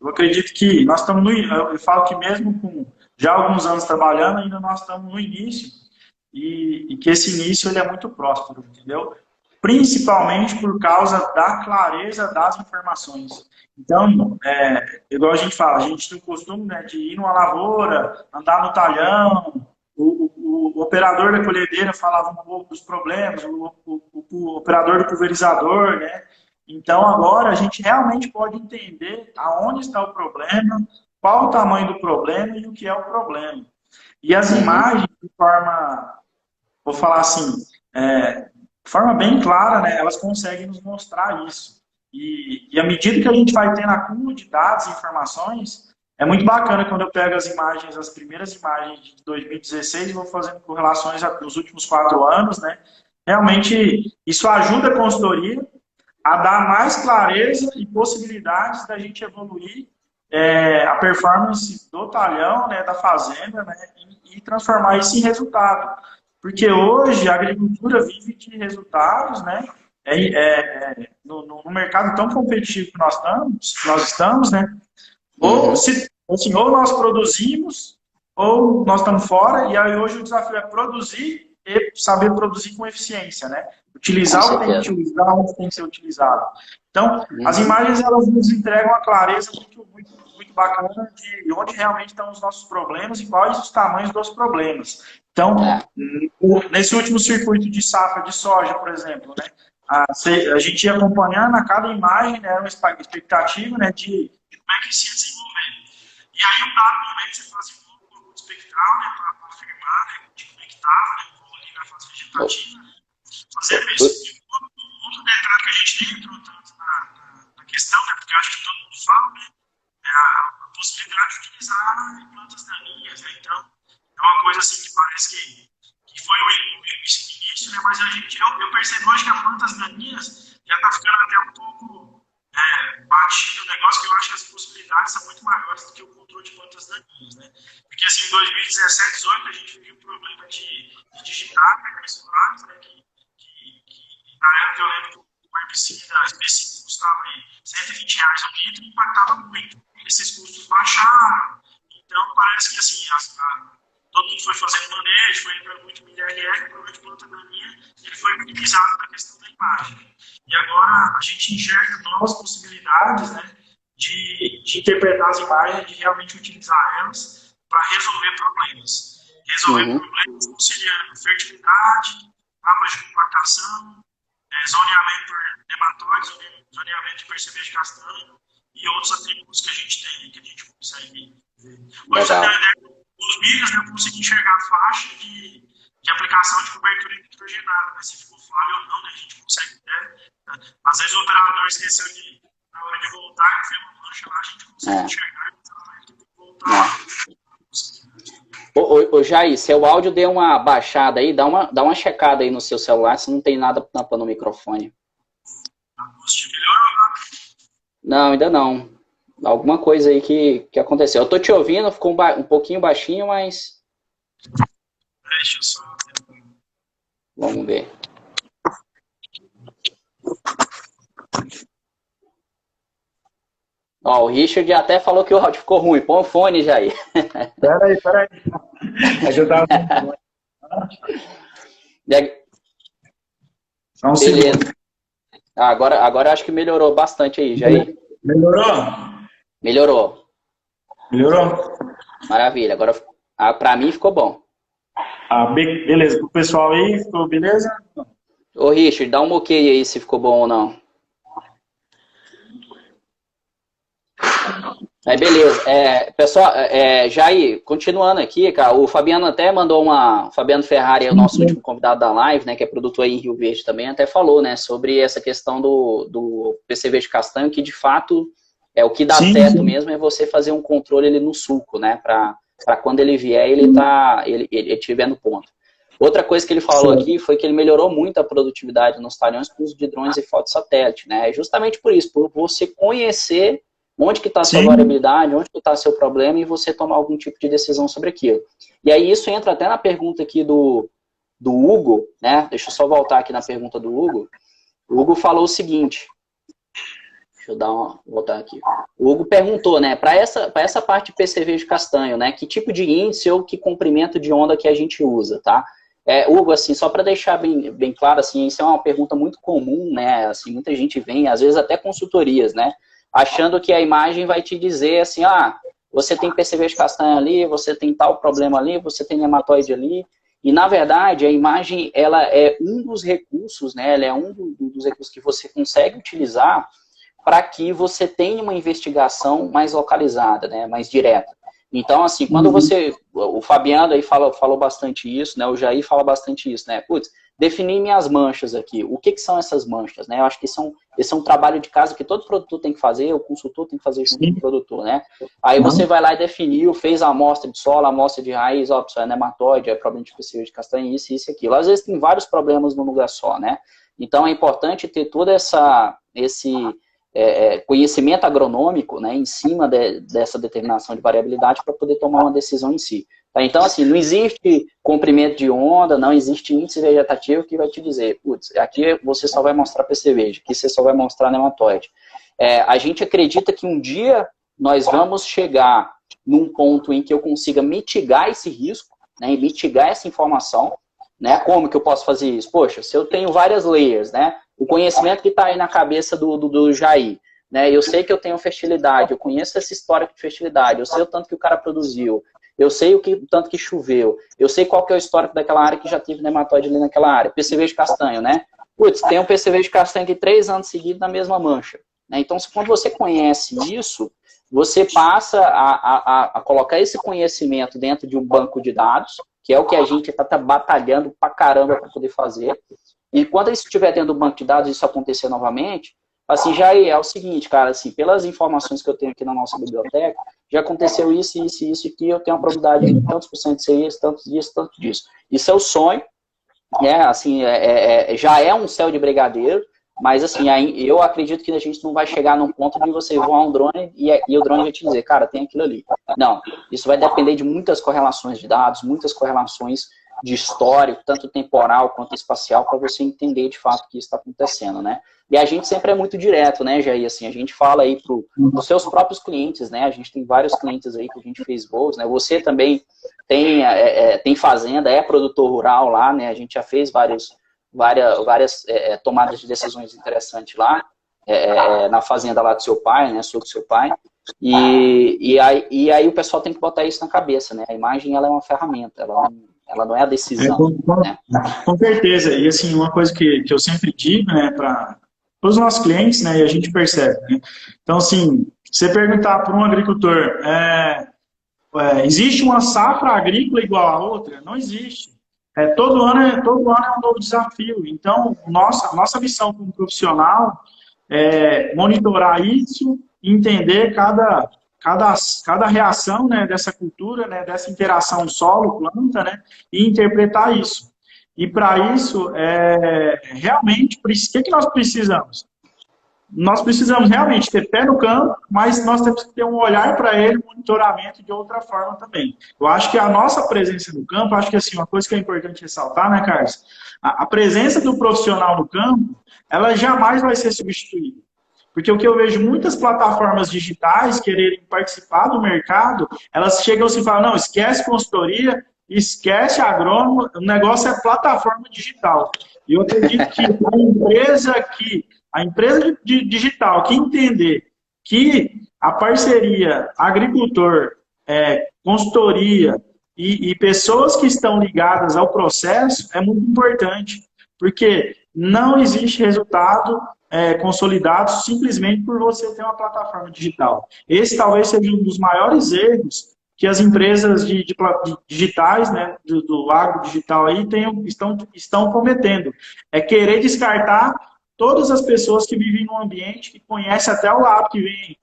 Eu acredito que nós estamos eu falo que mesmo com já alguns anos trabalhando, ainda nós estamos no início, e que esse início ele é muito próspero, entendeu? Principalmente por causa da clareza das informações. Então, igual a gente fala, a gente tem o costume, né, de ir numa lavoura, andar no talhão, o operador da colhedeira falava um pouco dos problemas, o operador do pulverizador, né? Então, agora a gente realmente pode entender aonde está o problema, qual o tamanho do problema e o que é o problema. E as imagens, de forma, vou falar assim, de forma bem clara, né, elas conseguem nos mostrar isso. E à medida que a gente vai tendo acúmulo de dados e informações, é muito bacana quando eu pego as imagens, as primeiras imagens de 2016 e vou fazendo correlações dos últimos 4 anos, né? Realmente, isso ajuda a consultoria a dar mais clareza e possibilidades da gente evoluir a performance do talhão, né, da fazenda, né, e transformar isso em resultado. Porque hoje a agricultura vive de resultados, né? No mercado tão competitivo que nós estamos, né? Ou nós produzimos, ou nós estamos fora, e aí hoje o desafio é produzir e saber produzir com eficiência, né? Utilizar o que tem que utilizar, onde tem que ser utilizado. Então, as imagens, elas nos entregam uma clareza muito bacana de onde realmente estão os nossos problemas e quais os tamanhos dos problemas. Então, nesse último circuito de safra de soja, por exemplo, né? A gente ia acompanhando a cada imagem, né, uma expectativa, né, de como é que se ia desenvolver. E aí, um dado momento, você fazia um pouco de espectral, né, para afirmar, né, de como é que estava, né, o ali na fase vegetativa. Fazendo isso, outro detalhe que a gente nem entrou tanto na questão, né, porque eu acho que todo mundo fala, né, é a possibilidade de utilizar plantas daninhas, né, então, é uma coisa assim que parece que foi o início, né, mas eu percebo hoje que as plantas daninhas já está ficando até um pouco batido o negócio, que eu acho que as possibilidades são muito maiores do que o controle de plantas daninhas, né? Porque assim, em 2017, 2018, a gente viu um problema de digitar agrícolas, né, que na época eu lembro que o herbicida específico custava aí R$120 o litro e impactava muito. Esses custos baixaram, então parece que assim, todo mundo foi fazendo manejo, foi entrando muito milho RR, o problema de planta daninha, ele foi minimizado na questão da imagem. E agora a gente enxerga novas possibilidades, né, de interpretar as imagens, de realmente utilizar elas para resolver problemas. Resolver problemas auxiliando fertilidade, mapas de compactação, zoneamento por nematóides, zoneamento de percevejo castanho e outros atributos que a gente tem, que a gente consegue ver. Hoje, os milhos, né, eu consegui enxergar a faixa de aplicação de cobertura nitrogenada, né, se ficou falha ou não, né, a gente consegue ver. Às vezes o operador esqueceu de, na hora de voltar, fez uma mancha lá, a gente consegue enxergar e voltar. Ô Jair, seu áudio deu uma baixada aí, dá uma checada aí no seu celular, se não tem nada tampando o microfone. Não, ainda não. Alguma coisa aí que aconteceu. Eu tô te ouvindo, ficou um pouquinho baixinho, mas... Deixa eu só... Vamos ver. Ó, o Richard até falou que o áudio ficou ruim. Põe o fone, Jair. Peraí. É que eu tava... Só um segundo. Agora acho que melhorou bastante aí, Jair. Melhorou? Maravilha. Agora, pra mim, ficou bom. Beleza. Pro pessoal aí, ficou beleza? Ô, Richard, dá um ok aí se ficou bom ou não. Beleza. Pessoal, Jair, continuando aqui, cara, o Fabiano até mandou Fabiano Ferrari é o nosso último convidado da live, né, que é produtor aí em Rio Verde também, até falou, né, sobre essa questão do percevejo castanho, que de fato o que dá certo mesmo é você fazer um controle ali no sulco, né, para quando ele vier, ele estiver no ponto. Outra coisa que ele falou aqui foi que ele melhorou muito a produtividade nos talhões com o uso de drones e fotossatélite, né, justamente por isso, por você conhecer onde que está a sua variabilidade, onde que está o seu problema e você tomar algum tipo de decisão sobre aquilo. E aí isso entra até na pergunta aqui do Hugo, né? Deixa eu só voltar aqui na pergunta do Hugo. O Hugo falou o seguinte, deixa eu voltar aqui. O Hugo perguntou, né, para essa parte de percevejo castanho, né, que tipo de índice ou que comprimento de onda que a gente usa, tá? Hugo, assim, só para deixar bem claro, assim, isso é uma pergunta muito comum, né, assim, muita gente vem, às vezes até consultorias, né, achando que a imagem vai te dizer assim, você tem percevejo castanho ali, você tem tal problema ali, você tem nematóide ali, e na verdade a imagem, ela é um dos recursos, né, ela é um dos recursos que você consegue utilizar para que você tenha uma investigação mais localizada, né, mais direta. Então, assim, quando o Fabiano aí falou bastante isso, né, o Jair fala bastante isso, né, putz, definir minhas manchas aqui. O que são essas manchas, né? Eu acho que esse é um trabalho de casa que todo produtor tem que fazer, o consultor tem que fazer junto com o produtor, né? Aí você vai lá e definiu, fez a amostra de solo, a amostra de raiz, ó, pessoal, é nematóide, é problema de pescilho de castanha, isso e aquilo. Às vezes tem vários problemas num lugar só, né? Então é importante ter todo esse conhecimento agronômico, né, em cima dessa determinação de variabilidade para poder tomar uma decisão em si. Tá? Então, assim, não existe comprimento de onda, não existe índice vegetativo que vai te dizer, putz, aqui você só vai mostrar percevejo, aqui você só vai mostrar nematóide. A gente acredita que um dia nós vamos chegar num ponto em que eu consiga mitigar esse risco, né, e mitigar essa informação, né? Como que eu posso fazer isso? Poxa, se eu tenho várias layers, né? O conhecimento que está aí na cabeça do Jair, né? Eu sei que eu tenho fertilidade, eu conheço essa história de fertilidade, eu sei o tanto que o cara produziu, eu sei o tanto que choveu, eu sei qual que é o histórico daquela área que já teve nematóide ali naquela área. Percevejo castanho, né? Putz, tem um percevejo castanho aqui 3 anos seguidos na mesma mancha. Né? Então, quando você conhece isso, você passa a colocar esse conhecimento dentro de um banco de dados, que é o que a gente está batalhando pra caramba para poder fazer. E quando isso estiver dentro do banco de dados, isso acontecer novamente, assim, já é o seguinte, cara, assim, pelas informações que eu tenho aqui na nossa biblioteca, já aconteceu isso, aqui, eu tenho uma probabilidade de tantos por cento de ser isso, tantos disso, tanto disso. Isso é o sonho, né, assim, já é um céu de brigadeiro, mas, assim, eu acredito que a gente não vai chegar num ponto de você voar um drone e o drone vai te dizer, cara, tem aquilo ali. Não, isso vai depender de muitas correlações de dados, muitas correlações de histórico, tanto temporal quanto espacial, para você entender de fato o que está acontecendo, né? E a gente sempre é muito direto, né, Jair? Assim, a gente fala aí para os seus próprios clientes, né? A gente tem vários clientes aí que a gente fez voos, né? Você também tem fazenda, é produtor rural lá, né? A gente já fez várias tomadas de decisões interessantes lá, na fazenda lá do seu pai, né, do seu pai, e aí o pessoal tem que botar isso na cabeça, né, a imagem ela é uma ferramenta, ela não é a decisão. Né? Com certeza, e assim, uma coisa que eu sempre digo, né, para os nossos clientes, né, e a gente percebe, né, então assim, você perguntar para um agricultor, existe uma safra agrícola igual a outra? Não existe. Todo ano é um novo desafio. Então, nossa missão como profissional é monitorar isso, entender cada reação, né, dessa cultura, né, dessa interação solo-planta, né, e interpretar isso. E para isso, realmente, o que nós precisamos? Nós precisamos realmente ter pé no campo, mas nós temos que ter um olhar para ele, monitoramento de outra forma também. Eu acho que a nossa presença no campo, acho que assim, uma coisa que é importante ressaltar, né, Carlos? A presença do profissional no campo, ela jamais vai ser substituída. Porque o que eu vejo muitas plataformas digitais quererem participar do mercado, elas chegam assim e falam, não, esquece consultoria, esquece agrônomo, o negócio é plataforma digital. E eu acredito que a empresa digital que entender que a parceria agricultor, consultoria e pessoas que estão ligadas ao processo é muito importante, porque não existe resultado consolidado simplesmente por você ter uma plataforma digital. Esse talvez seja um dos maiores erros que as empresas digitais, né, do agro digital aí estão cometendo. É querer descartar todas as pessoas que vivem num ambiente, que conhecem até o lado que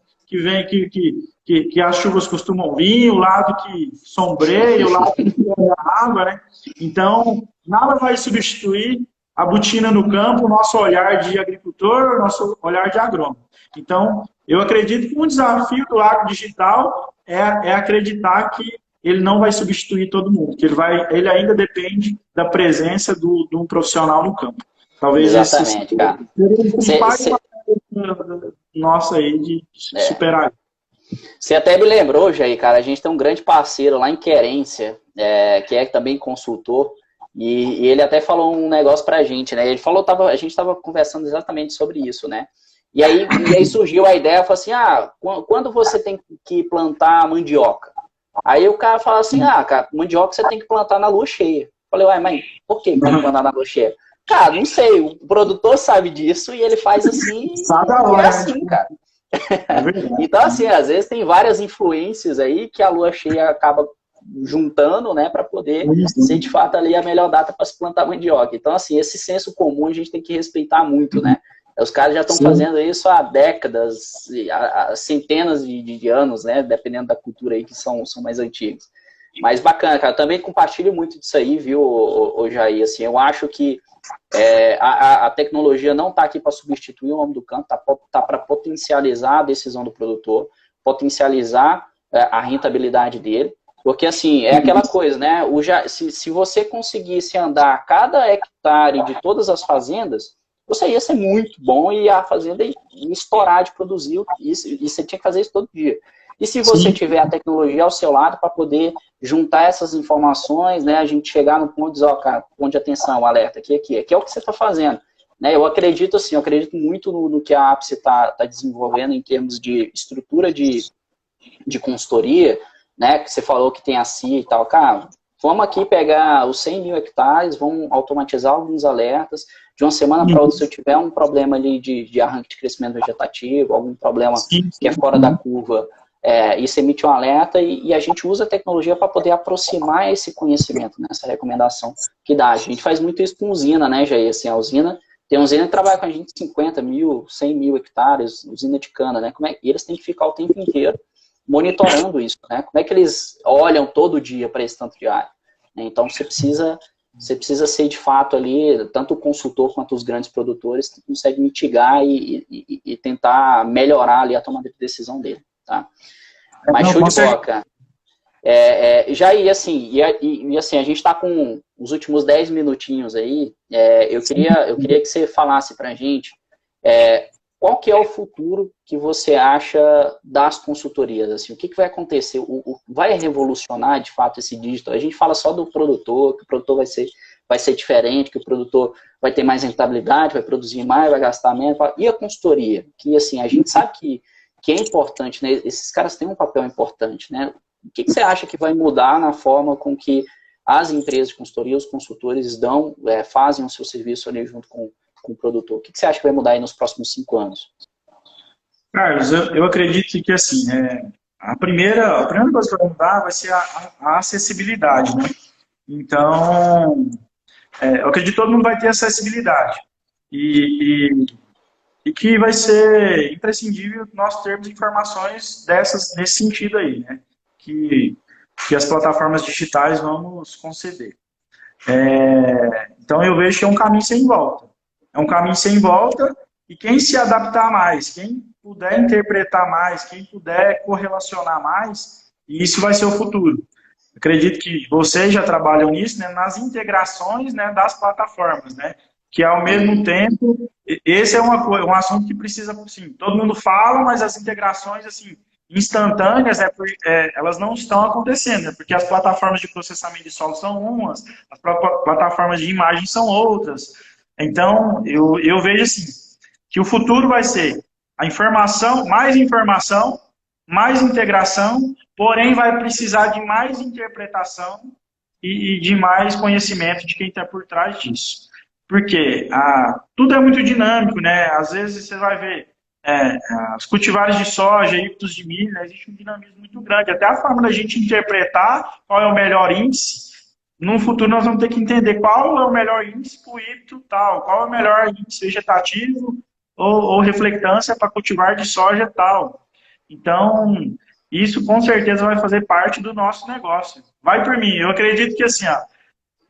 as chuvas costumam vir, o lado que sombreia, o lado que pega água, né? Então, nada vai substituir a botina no campo, o nosso olhar de agricultor, o nosso olhar de agrônomo. Então, eu acredito que um desafio do agro digital é acreditar que ele não vai substituir todo mundo, que ele ainda depende da presença de um profissional no campo. Talvez exatamente, cara. Nossa aí de superar. Você até me lembrou, Jair, cara, a gente tem um grande parceiro lá em Querência, que é também consultor, e ele até falou um negócio pra gente, né? Ele falou, a gente estava conversando exatamente sobre isso, né? E aí surgiu a ideia, falou assim, quando você tem que plantar mandioca? Aí o cara fala assim, cara, mandioca você tem que plantar na lua cheia. Eu falei, ué, mas por que tem que plantar na lua cheia? Cara, não sei, o produtor sabe disso e ele faz assim, é assim, cara. Então, assim, às vezes tem várias influências aí que a lua cheia acaba juntando, né, para poder ser de fato ali a melhor data para se plantar mandioca. Então, assim, esse senso comum a gente tem que respeitar muito, né? Os caras já estão fazendo isso há décadas, há centenas de anos, né? Dependendo da cultura aí que são mais antigos. Mas bacana, cara. Eu também compartilho muito disso aí, viu, o Jair? Assim, eu acho que a tecnologia não está aqui para substituir o homem do campo, tá para potencializar a decisão do produtor, potencializar a rentabilidade dele. Porque, assim, é aquela coisa, né? Se você conseguisse andar cada hectare de todas as fazendas, você ia ser muito bom e a fazenda ia estourar de produzir, e você tinha que fazer isso todo dia. E se você tiver a tecnologia ao seu lado para poder juntar essas informações, né, a gente chegar no ponto de dizer, ó, cara, ponto de atenção, alerta, aqui é o que você está fazendo. Né, eu acredito muito no que a Ápice está desenvolvendo em termos de estrutura de consultoria, né, que você falou que tem a CIA e tal, cara, vamos aqui pegar os 100 mil hectares, vamos automatizar alguns alertas, de uma semana para outra, se eu tiver um problema ali de arranque de crescimento vegetativo, algum problema que é fora da curva, isso emite um alerta e a gente usa a tecnologia para poder aproximar esse conhecimento, né, essa recomendação que dá. A gente faz muito isso com usina, né, Jair? Assim, a usina, tem usina que trabalha com a gente 50 mil, 100 mil hectares, usina de cana, né? E eles têm que ficar o tempo inteiro monitorando isso, né? Como é que eles olham todo dia para esse tanto de área? Né? Então, você precisa ser, de fato, ali, tanto o consultor quanto os grandes produtores que conseguem mitigar e tentar melhorar ali a tomada de decisão dele, tá? Mas show de bola, cara. Jair, assim, assim, a gente está com os últimos 10 minutinhos aí, eu queria que você falasse para a gente qual que é o futuro que você acha das consultorias, assim, o que vai acontecer, vai revolucionar, de fato, esse digital? A gente fala só do produtor, que o produtor vai ser diferente, que o produtor vai ter mais rentabilidade, vai produzir mais, vai gastar menos, e a consultoria? Que, assim, a gente sabe que é importante, né? Esses caras têm um papel importante, né? O que você acha que vai mudar na forma com que as empresas de consultoria, os consultores fazem o seu serviço ali junto com o produtor? O que você acha que vai mudar aí nos próximos 5 anos? Carlos, eu acredito que, assim, a primeira coisa que vai mudar vai ser a acessibilidade, né? Então, eu acredito que todo mundo vai ter acessibilidade. E que vai ser imprescindível nós termos informações nesse sentido aí, né? Que as plataformas digitais vão nos conceder. Então, eu vejo que é um caminho sem volta. É um caminho sem volta e quem se adaptar mais, quem puder interpretar mais, quem puder correlacionar mais, isso vai ser o futuro. Acredito que vocês já trabalham nisso, né, nas integrações, né, das plataformas, né, que ao mesmo tempo, esse é um assunto que precisa, assim, todo mundo fala, mas as integrações, assim, instantâneas, elas não estão acontecendo, né, porque as plataformas de processamento de solo são umas, as plataformas de imagem são outras. Então, eu vejo assim, que o futuro vai ser a informação, mais integração, porém vai precisar de mais interpretação e de mais conhecimento de quem está por trás disso. Porque tudo é muito dinâmico, né? Às vezes você vai ver os cultivares de soja, híbridos de milho, né? Existe um dinamismo muito grande. Até a forma da gente interpretar qual é o melhor índice. No futuro nós vamos ter que entender qual é o melhor índice para o híbrido tal, qual é o melhor índice vegetativo ou reflectância para cultivar de soja tal. Então, isso com certeza vai fazer parte do nosso negócio. Vai por mim, eu acredito que assim,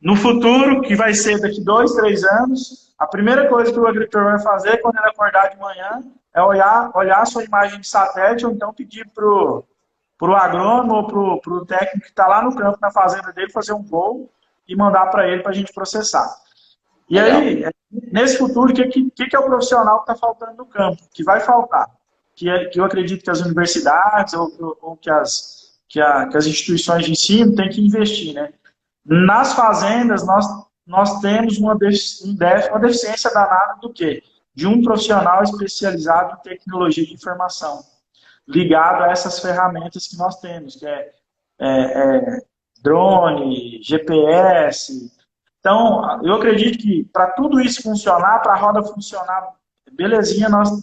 no futuro, que vai ser daqui 2, 3 anos, a primeira coisa que o agricultor vai fazer quando ele acordar de manhã é olhar a sua imagem de satélite ou então pedir para o agrônomo ou para o técnico que está lá no campo, na fazenda dele, fazer um voo e mandar para ele para a gente processar. E aí, nesse futuro, o que é o profissional que está faltando no campo? Que vai faltar? Que eu acredito que as universidades ou que as instituições de ensino têm que investir, né? Nas fazendas, nós temos uma deficiência danada do quê? De um profissional especializado em tecnologia de informação, ligado a essas ferramentas que nós temos, que drone, GPS. Então, eu acredito que para tudo isso funcionar, para a roda funcionar belezinha, nós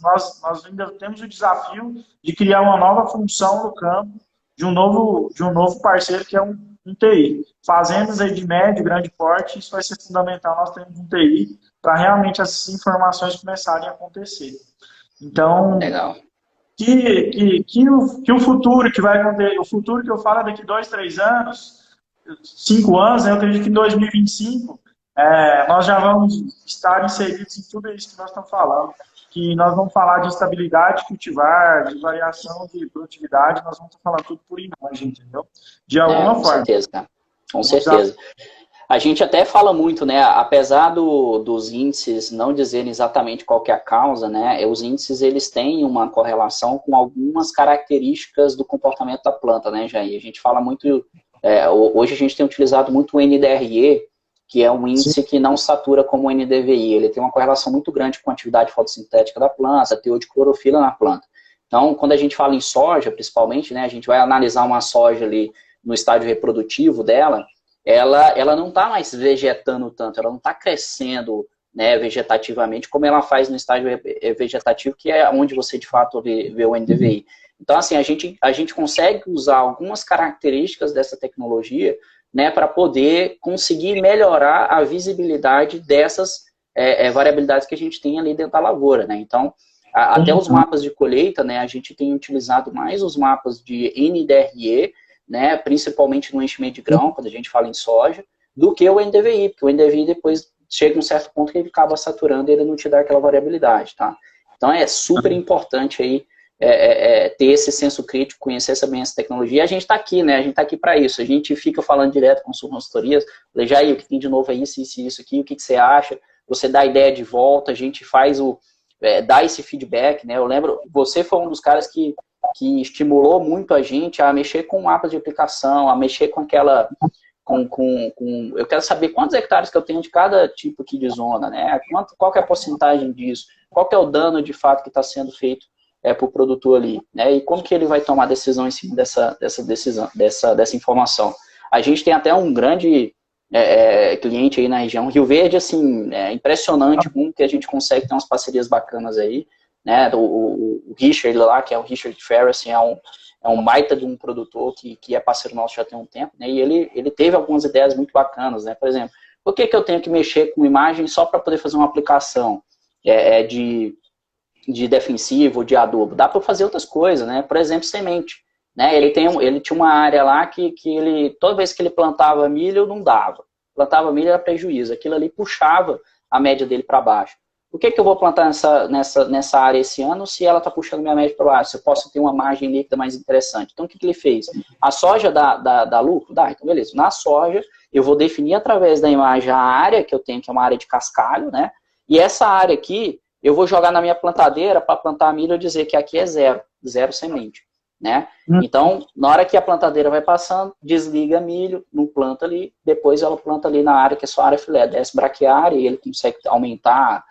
ainda temos o desafio de criar uma nova função no campo, de um novo parceiro, que é um um TI. Fazendas aí de médio, grande porte, isso vai ser fundamental, nós temos um TI para realmente essas informações começarem a acontecer. Então, Legal. que o futuro que vai acontecer, o futuro que eu falo é daqui 2, 3 anos, 5 anos, né, eu acredito que em 2025, nós já vamos estar inseridos em tudo isso que nós estamos falando. Que nós vamos falar de estabilidade cultivar, de variação de produtividade, nós vamos falar tudo por imagem, entendeu? De alguma Com forma. certeza, cara. Com certeza. A gente até fala muito, né? Apesar dos índices não dizerem exatamente qual que é a causa, né? Os índices, eles têm uma correlação com algumas características do comportamento da planta, né, Jair? A gente fala muito... hoje a gente tem utilizado muito o NDRE, que é um índice que não satura como o NDVI. Ele tem uma correlação muito grande com a atividade fotossintética da planta, teor de clorofila na planta. Então, quando a gente fala em soja, principalmente, né, a gente vai analisar uma soja ali no estágio reprodutivo dela, ela não está mais vegetando tanto, ela não está crescendo, né, vegetativamente como ela faz no estágio vegetativo, que é onde você, de fato, vê o NDVI. Então, assim, a gente consegue usar algumas características dessa tecnologia, né, para poder conseguir melhorar a visibilidade dessas variabilidades que a gente tem ali dentro da lavoura, né? Então, até os mapas de colheita, né, a gente tem utilizado mais os mapas de NDRE, né, principalmente no enchimento de grão, quando a gente fala em soja, do que o NDVI, porque o NDVI depois chega um certo ponto que ele acaba saturando e ele não te dá aquela variabilidage, tá? Então é super importante aí ter esse senso crítico, conhecer bem essa tecnologia. E a gente está aqui, né? A gente está aqui para isso. A gente fica falando direto com as consultorias. Falei, Jair, o que tem de novo é isso, isso aqui, o que você acha? Você dá a ideia de volta, a gente faz dá esse feedback, né? Eu lembro, você foi um dos caras que estimulou muito a gente a mexer com mapas de aplicação, a mexer com aquela... eu quero saber quantos hectares que eu tenho de cada tipo aqui de zona, né? Qual que é a porcentagem disso? Qual que é o dano, de fato, que está sendo feito para o produtor ali, né? E como que ele vai tomar decisão em cima dessa informação? A gente tem até um grande cliente aí na região, Rio Verde, assim, é impressionante como que a gente consegue ter umas parcerias bacanas aí, né? O Richard lá, que é o Richard Ferrer, assim, é um baita de um produtor que é parceiro nosso já tem um tempo, né? E ele teve algumas ideias muito bacanas, né? Por exemplo, por que eu tenho que mexer com imagem só para poder fazer uma aplicação de defensivo, de adubo? Dá para fazer outras coisas, né? Por exemplo, semente, né? Ele tinha uma área lá que toda vez que ele plantava milho, não dava. Plantava milho era prejuízo. Aquilo ali puxava a média dele para baixo. Por que eu vou plantar nessa área esse ano se ela está puxando minha média para baixo? Se eu posso ter uma margem líquida mais interessante. Então, o que ele fez? A soja dá lucro? Dá, então beleza. Na soja, eu vou definir através da imagem a área que eu tenho, que é uma área de cascalho, né? E essa área aqui, eu vou jogar na minha plantadeira para plantar milho e dizer que aqui é zero semente, né? Então, na hora que a plantadeira vai passando, desliga milho, não planta ali, depois ela planta ali na área que é só área filé, desce braquiária e ele consegue aumentar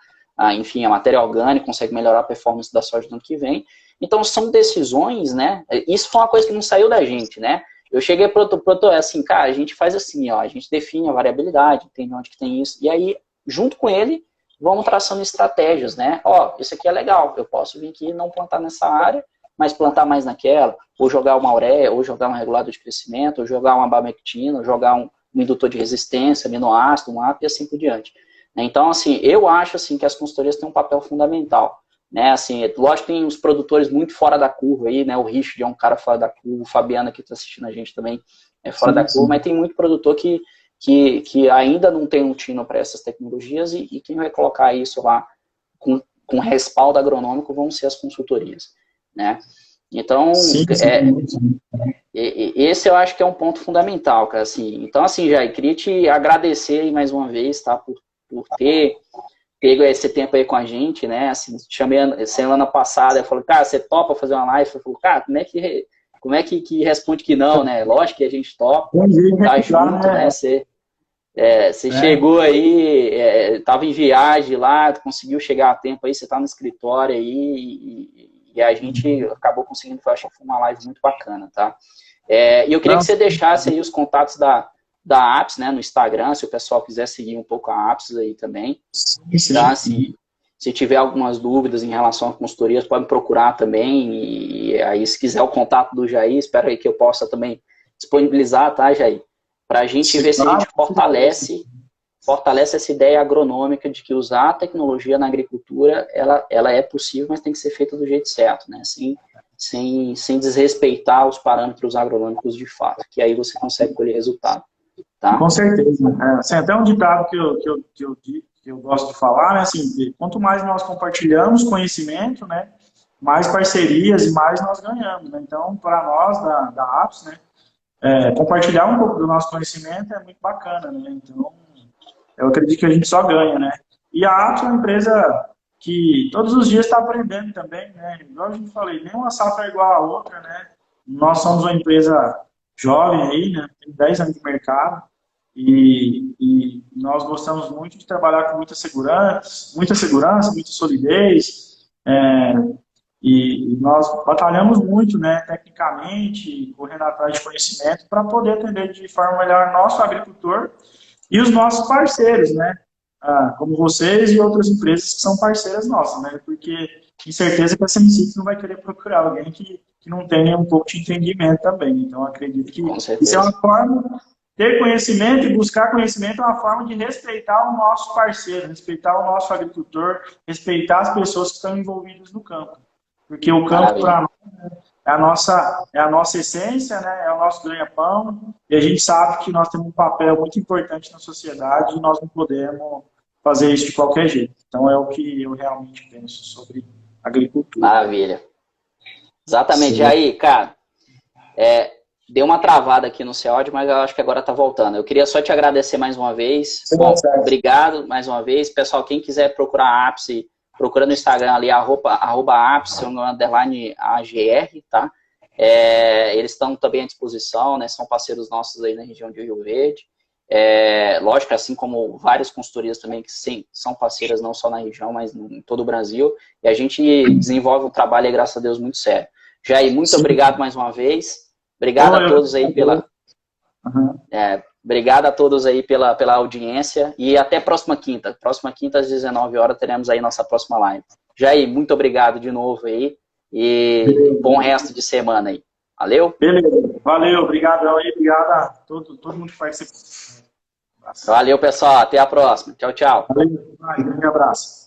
enfim, a matéria orgânica, consegue melhorar a performance da soja no ano que vem. Então, são decisões, né? Isso foi uma coisa que não saiu da gente, né? Eu cheguei pro assim, cara, a gente faz assim, ó, a gente define a variabilidade, entende onde que tem isso, e aí, junto com ele, vamos traçando estratégias, né? Ó, isso aqui é legal, eu posso vir aqui e não plantar nessa área, mas plantar mais naquela, ou jogar uma ureia, ou jogar um regulador de crescimento, ou jogar uma abamectina, ou jogar um indutor de resistência, aminoácido, um AP, e assim por diante. Então, assim, eu acho assim, que as consultorias têm um papel fundamental, né? Assim, lógico que tem os produtores muito fora da curva aí, né? O Richard é um cara fora da curva, o Fabiano que está assistindo a gente também é fora da curva, mas tem muito produtor que ainda não tem um tino para essas tecnologias e quem vai colocar isso lá com respaldo agronômico vão ser as consultorias, né? Então, esse eu acho que é um ponto fundamental, cara, assim. Então, assim, Jair, queria te agradecer aí mais uma vez, tá, por ter pego esse tempo aí com a gente, né, assim, chamei semana passada, eu falei, cara, você topa fazer uma live? Eu falei, cara, como é que responde que não, né? Lógico que a gente topa, tá junto, né, você chegou aí, tava em viagem lá, conseguiu chegar a tempo aí, você tá no escritório aí, e a gente acabou conseguindo, eu acho que foi uma live muito bacana, tá? E eu queria que você deixasse aí os contatos da Apps, né, no Instagram, se o pessoal quiser seguir um pouco a Apps aí também. Tá? Se tiver algumas dúvidas em relação a consultorias, pode me procurar também. E aí, se quiser o contato do Jair, espero aí que eu possa também disponibilizar, tá, Jair? para a gente Sim, ver se a gente claro. fortalece essa ideia agronômica de que usar a tecnologia na agricultura, ela é possível, mas tem que ser feita do jeito certo, né? Sem desrespeitar os parâmetros agronômicos de fato, que aí você consegue colher resultado, tá? Com certeza. Assim, até um ditado que eu gosto de falar, né? Assim, quanto mais nós compartilhamos conhecimento, né? Mais parcerias e mais nós ganhamos, né? Então, para nós da APS, né? Compartilhar um pouco do nosso conhecimento é muito bacana, né? Então, eu acredito que a gente só ganha, né? E a APS é uma empresa que todos os dias está aprendendo também, né? Igual a gente falei, nenhuma safra é igual a outra, né? Nós somos uma empresa jovem aí, né? Tem 10 anos de mercado e nós gostamos muito de trabalhar com muita segurança, muita solidez, e nós batalhamos muito, né, tecnicamente, correndo atrás de conhecimento para poder atender de forma melhor nosso agricultor e os nossos parceiros, né? Como vocês e outras empresas que são parceiras nossas, né? Porque tenho certeza que a Semicic não vai querer procurar alguém que não tenha um pouco de entendimento também. Então, acredito que Com isso é certeza. uma forma, ter conhecimento e buscar conhecimento é uma forma de respeitar o nosso parceiro, respeitar o nosso agricultor, respeitar as pessoas que estão envolvidas no campo. Porque o campo, Maravilha. para nós, é a nossa essência, né? É o nosso ganha-pão, e a gente sabe que nós temos um papel muito importante na sociedade e nós não podemos fazer isso de qualquer jeito. Então, é o que eu realmente penso sobre agricultura. Maravilha. Exatamente. Sim. Aí, cara, deu uma travada aqui no seu áudio, mas eu acho que agora tá voltando. Eu queria só te agradecer mais uma vez. Sim, Bom, certo. obrigado mais uma vez. Pessoal, quem quiser procurar a Ápice, procura no Instagram ali, @Ápice, _ AGR, tá? Eles estão também à disposição, né? São parceiros nossos aí na região de Rio Verde. Lógico, assim como várias consultorias também que sim, são parceiras não só na região, mas em todo o Brasil. E a gente desenvolve um trabalho, graças a Deus, muito sério. Jair, muito obrigado mais uma vez. Obrigado a todos aí obrigado a todos aí pela audiência e até próxima quinta. Próxima quinta às 19 horas teremos aí nossa próxima live. Jair, muito obrigado de novo aí e bom resto de semana aí. Valeu? Beleza. Valeu, obrigado aí, obrigado a todo mundo que participou. Valeu, pessoal. Até a próxima. Tchau, tchau. Valeu, grande abraço.